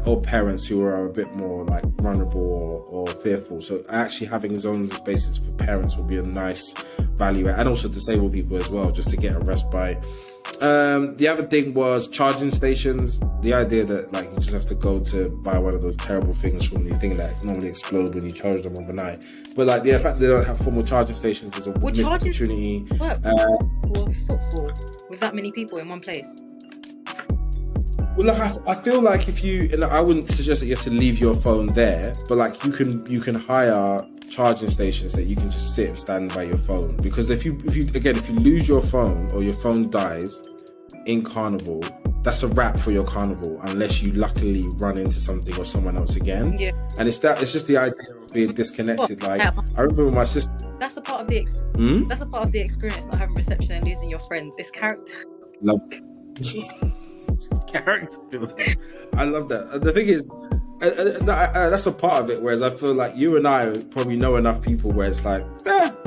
or parents who are a bit more like vulnerable or fearful. So actually having zones and spaces for parents would be a nice value, and also disabled people as well, just to get a respite. The other thing was charging stations. The idea that like you just have to go to buy one of those terrible things from the thing that normally explode when you charge them overnight. But like the fact that they don't have formal charging stations is a missed opportunity. For football with that many people in one place. Well, like I feel like if you, like, I wouldn't suggest that you have to leave your phone there, but like you can hire charging stations that you can just sit and stand by your phone. Because if you lose your phone or your phone dies in Carnival, that's a wrap for your Carnival, unless you luckily run into something or someone else again. Yeah. And it's just the idea of being disconnected. Like I remember my sister. That's a part of the that's a part of the experience, not having reception and losing your friends. It's character. Love. Character building. I love that. The thing is, that's a part of it. Whereas I feel like you and I probably know enough people where it's like,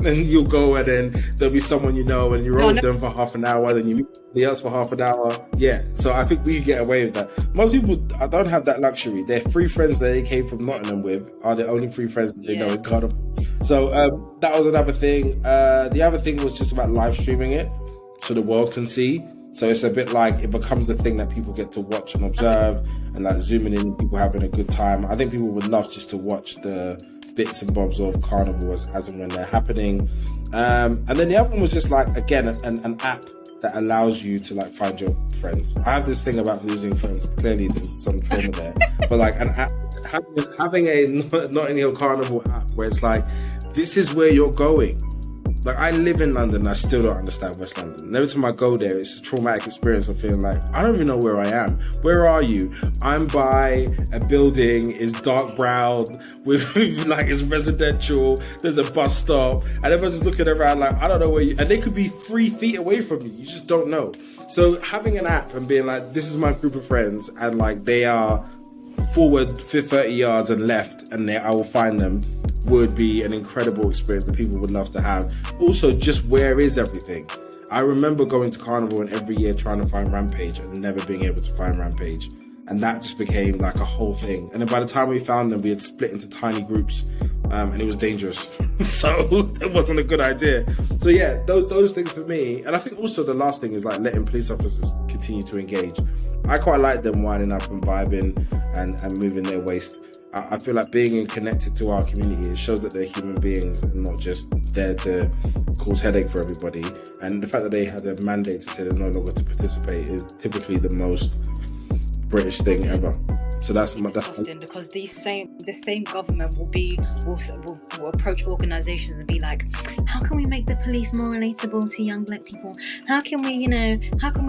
and you'll go and then there'll be someone you know and you're with them for half an hour, then you meet somebody else for half an hour. Yeah. So I think we get away with that. Most people don't have that luxury. Their three friends that they came from Nottingham with are the only three friends that they know in Carnival. So that was another thing. The other thing was just about live streaming it so the world can see. So it's a bit like it becomes the thing that people get to watch and observe, and like zooming in, people having a good time. I think people would love just to watch the bits and bobs of Carnival as and when they're happening. And then the other one was just like, again, an app that allows you to like find your friends. I have this thing about losing friends. Clearly there's some trauma there, but like an app, having a Notting Hill Carnival app where it's like, this is where you're going. Like, I live in London, I still don't understand West London. And every time I go there, it's a traumatic experience of feeling like, I don't even know where I am. Where are you? I'm by a building, it's dark brown, with like, it's residential, there's a bus stop, and everyone's just looking around like, I don't know where you, and they could be 3 feet away from you, you just don't know. So having an app and being like, this is my group of friends, and like, they are forward 30 yards and left, and I will find them, would be an incredible experience that people would love to have. Also, just where is everything? I remember going to Carnival and every year trying to find Rampage and never being able to find Rampage. And that just became like a whole thing. And then by the time we found them, we had split into tiny groups, and it was dangerous. So it wasn't a good idea. So yeah, those things for me. And I think also the last thing is like letting police officers continue to engage. I quite like them winding up and vibing and moving their waist. I feel like being connected to our community, it shows that they're human beings and not just there to cause headache for everybody. And the fact that they had a mandate to say they're no longer to participate is typically the most British thing ever. So that's disgusting, because the same government will approach organisations and be like, how can we make the police more relatable to young black people? How can we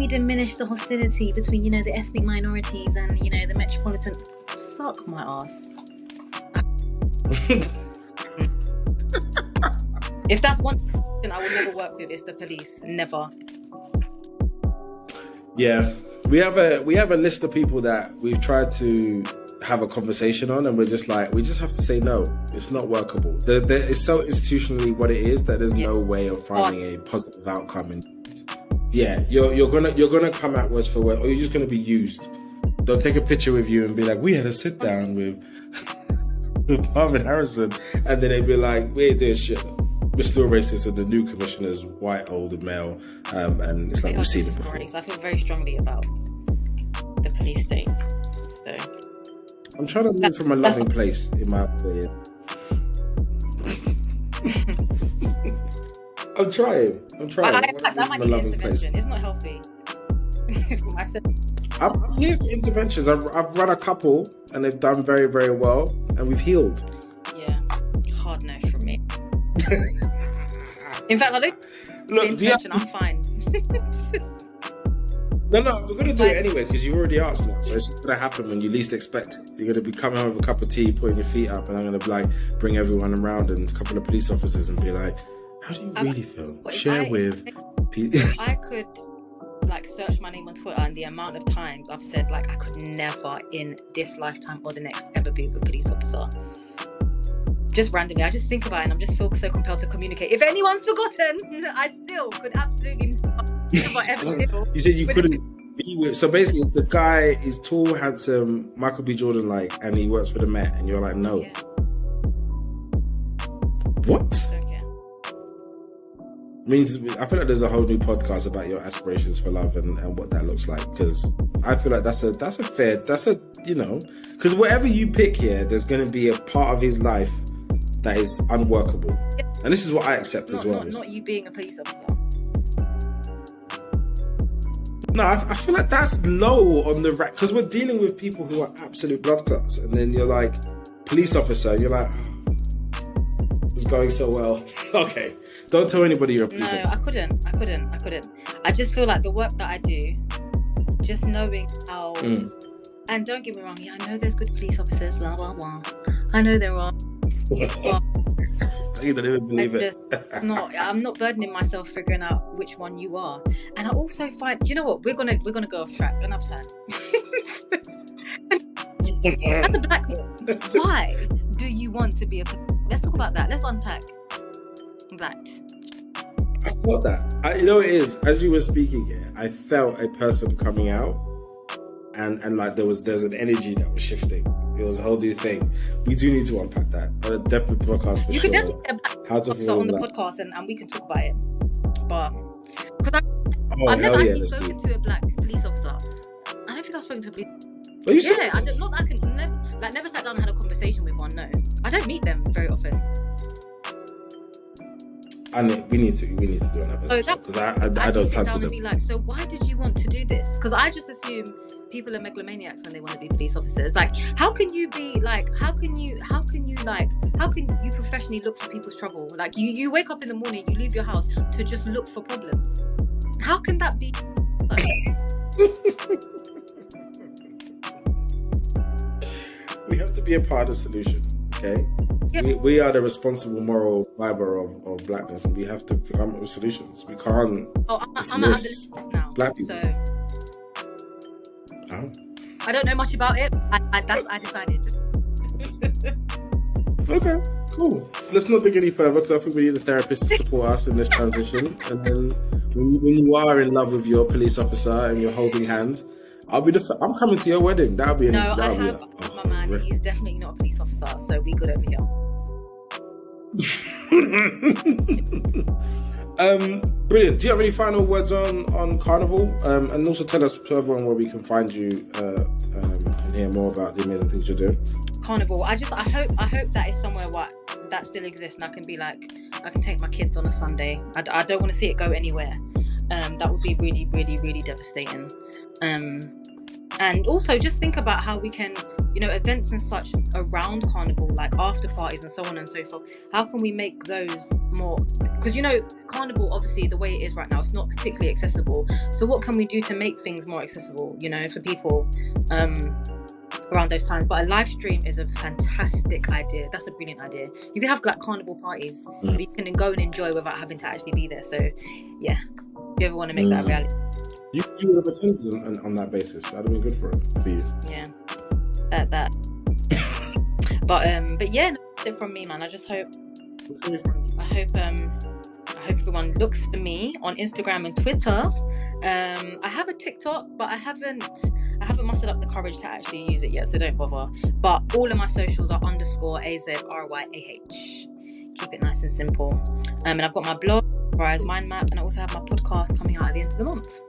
diminish the hostility between, the ethnic minorities and, the metropolitan? Suck my ass. If that's one thing I would never work with, it's the police. Never. Yeah. We have a list of people that we've tried to have a conversation on, and we're just like, we just have to say no. It's not workable. It's so institutionally what it is that there's no way of finding a positive outcome. And you're gonna come at us for what, or you're just gonna be used. They'll take a picture with you and be like, we had a sit down with Marvyn Harrison, and then they'd be like, we ain't doing shit. We're still racist, and the new commissioner's white, older male, and it's like we've seen it before. So I feel very strongly about the police state. So I'm trying to move from a loving place in my opinion. I'm trying. That might be an intervention. It's not healthy. I'm here for interventions. I've run a couple, and they've done very, very well, and we've healed. Yeah, hard no from me. In fact, I don't. Look, intervention. I'm fine. No, we're going to do it anyway, because you've already asked now. So it's just going to happen when you least expect it. You're going to be coming home with a cup of tea, putting your feet up, and I'm going to bring everyone around and a couple of police officers and be like, how do you really feel? Share with people. I could search my name on Twitter, and the amount of times I've said I could never in this lifetime or the next ever be with a police officer. Just randomly, I just think about it and I just feel so compelled to communicate. If anyone's forgotten, I still could absolutely never ever deal. You said you couldn't be with. So basically, the guy is tall, handsome, Michael B. Jordan and he works for the Met, and you're like, no. Yeah. What? Okay. I feel like there's a whole new podcast about your aspirations for love and what that looks like, because I feel like that's because whatever you pick here, there's going to be a part of his life that is unworkable. Yeah. And this is what I accept as well. Not you being a police officer. No, I feel like that's low on the rack, because we're dealing with people who are absolute blood clots, and then you're like, police officer, and you're like, it's going so well. Okay, don't tell anybody you're a police officer. I couldn't. I just feel like the work that I do, just knowing how, and don't get me wrong, I know there's good police officers, blah, blah, blah. I know there are. You don't even believe it. I'm not burdening myself figuring out which one you are. And I also find, do you know what? We're gonna go off track another time. As a black woman, why do you want to be a? Let's talk about that. Let's unpack that. I felt that. You know what it is? As you were speaking here, I felt a person coming out, and there's an energy that was shifting. It was a whole new thing. We do need to unpack that. On a definite podcast for you sure. You could definitely get a black officer on the podcast, and we can talk about it. But because I've never actually spoken to a black police officer. I don't think I've spoken to a police. Are you serious? I don't. Not that I can never sat down and had a conversation with one. No, I don't meet them very often. And we need to do another episode, because I don't touch them. Be like, so why did you want to do this? Because I just assume people are megalomaniacs when they want to be police officers. How can you professionally look for people's trouble? You wake up in the morning, you leave your house to just look for problems. How can that be? We have to be a part of the solution, okay? Yeah. We are the responsible moral fiber of blackness, and we have to come up with solutions. We can't I'm under this now, black people. So I don't know much about it. I decided. Okay, cool. Let's not think any further, because I think we need a therapist to support us in this transition. And then when you are in love with your police officer and you're holding hands, I'm coming to your wedding. That'll be my man. He's definitely not a police officer, so we good over here. Brilliant. Do you have any final words on Carnival? And also tell us to everyone where we can find you and hear more about the amazing things you're doing. Carnival. I hope that is somewhere that still exists, and I can be like, I can take my kids on a Sunday. I don't want to see it go anywhere. That would be really, really, really devastating. And also just think about how we can, events and such around Carnival, like after parties and so on and so forth. How can we make those more? Because Carnival, obviously, the way it is right now, it's not particularly accessible. So what can we do to make things more accessible, for people around those times? But a live stream is a fantastic idea. That's a brilliant idea. You can have like Carnival parties, but you can go and enjoy without having to actually be there. So yeah, if you ever want to make that a reality. You would have attended on that basis. That'd have been good for you. Yeah, that. but yeah, that's it from me, man. I just hope. I hope everyone looks for me on Instagram and Twitter. I have a TikTok, but I haven't mustered up the courage to actually use it yet, so don't bother. But all of my socials are _AZRYAH. Keep it nice and simple. And I've got my blog, Azryahs Mind Map, and I also have my podcast coming out at the end of the month.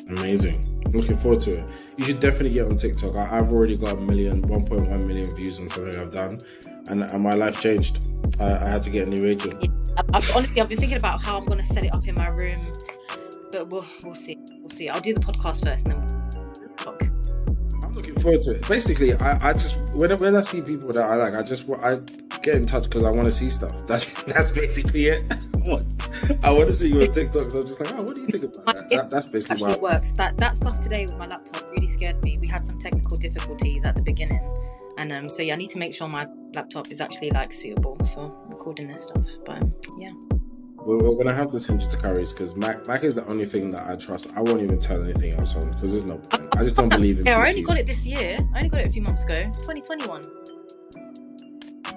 Amazing. Looking forward to it. You should definitely get on TikTok. I've already got 1.1 million views on something I've done, and my life changed. I had to get a new agent. Yeah, I've been thinking about how I'm going to set it up in my room, but we'll see. I'll do the podcast first, and then we'll talk. I'm looking forward to it. Basically, I just when I see people that I like, I get in touch because I want to see stuff. That's basically it. I want to see you on TikTok, so I'm just like, what do you think about that? That's basically why it works. That stuff today with my laptop really scared me. We had some technical difficulties at the beginning, and so I need to make sure my laptop is actually like suitable for recording this stuff. But yeah, we're gonna have to send you to Curry's because Mac is the only thing that I trust. I won't even tell anything else on because there's no point. I just don't believe in. Yeah, I only got it this year. I only got it a few months ago. It's 2021.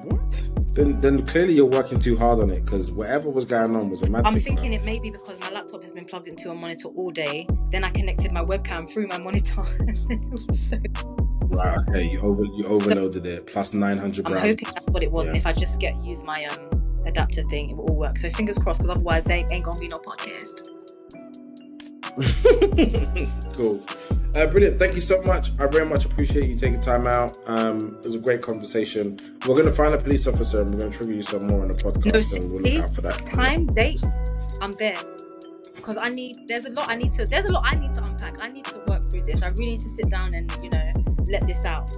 What? Then clearly you're working too hard on it because whatever was going on was a magic. I'm thinking it may be because my laptop has been plugged into a monitor all day. Then I connected my webcam through my monitor. Right, okay, you overloaded it. Plus 900 browsers. I'm hoping that's what it was. Yeah. And if I just use my adapter thing, it will all work. So fingers crossed, because otherwise there ain't gonna be no podcast. Cool. Brilliant. Thank you so much. I very much appreciate you taking time out. It was a great conversation. We're going to find a police officer and we're going to trigger you some more on the podcast, and we'll look out for that. Time, date, I'm there. Because there's a lot I need to unpack. I need to work through this. I really need to sit down and, let this out.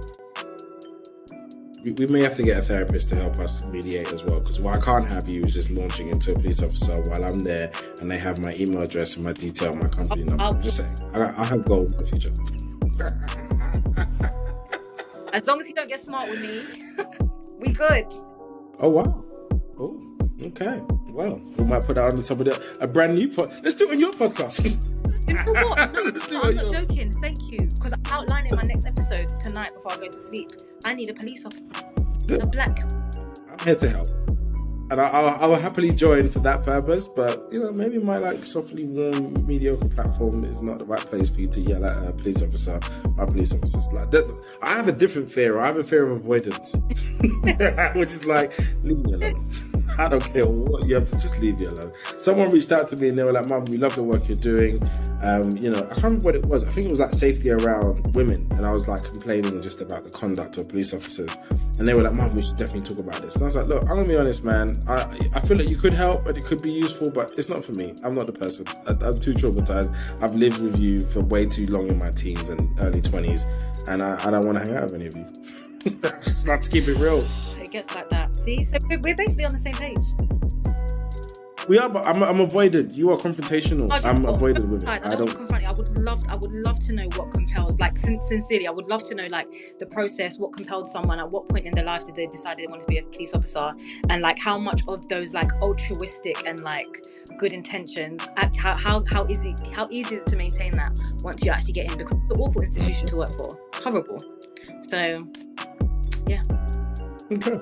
We may have to get a therapist to help us mediate as well, because what I can't have you is just launching into a police officer while I'm there and they have my email address and my detail, my company number. I'm just saying, I have goals in the future. As long as you don't get smart with me, we good. Oh, wow. Oh, okay. Well, we might put that under a brand new Let's do it on your podcast. You know what? No, I'm not joking. Thank you. Because I'm outlining my next episode tonight before I go to sleep. I need a police officer. A black. I'm here to help. And I will happily join for that purpose, but maybe my softly warm mediocre platform is not the right place for you to yell at a police officer. My police officers I have a different fear. I have a fear of avoidance, which is leave me alone. I don't care what you have to, just leave me alone. Someone reached out to me and they were like, "Mum, we love the work you're doing." I can't remember what it was. I think it was safety around women, and I was complaining just about the conduct of police officers, and they were like, "Mum, we should definitely talk about this." And I was like, "Look, I'm gonna be honest, man. I feel like you could help and it could be useful, but it's not for me. I'm not the person. I'm too traumatized. I've lived with you for way too long in my teens and early 20s, and I don't want to hang out with any of you." Just to keep it real. It gets like that. See, so we're basically on the same page. We are, but I'm avoided. You are confrontational. I'm avoided with it. I don't confront you. I would love to know what compels. Sincerely, I would love to know the process. What compelled someone? At what point in their life did they decide they wanted to be a police officer? And how much of those altruistic and good intentions? How easy is it to maintain that once you actually get in? Because it's an awful institution to work for. Horrible. So, yeah. Okay.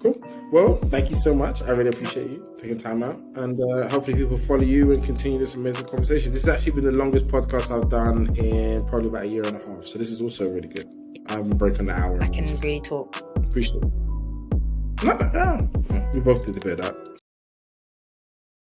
Cool. Well, thank you so much. I really appreciate you taking time out, and hopefully people follow you and continue this amazing conversation. This has actually been the longest podcast I've done in probably about a year and a half, so this is also really good. I haven't broken the hour. I can really talk. Appreciate it. No. We both did a bit of that.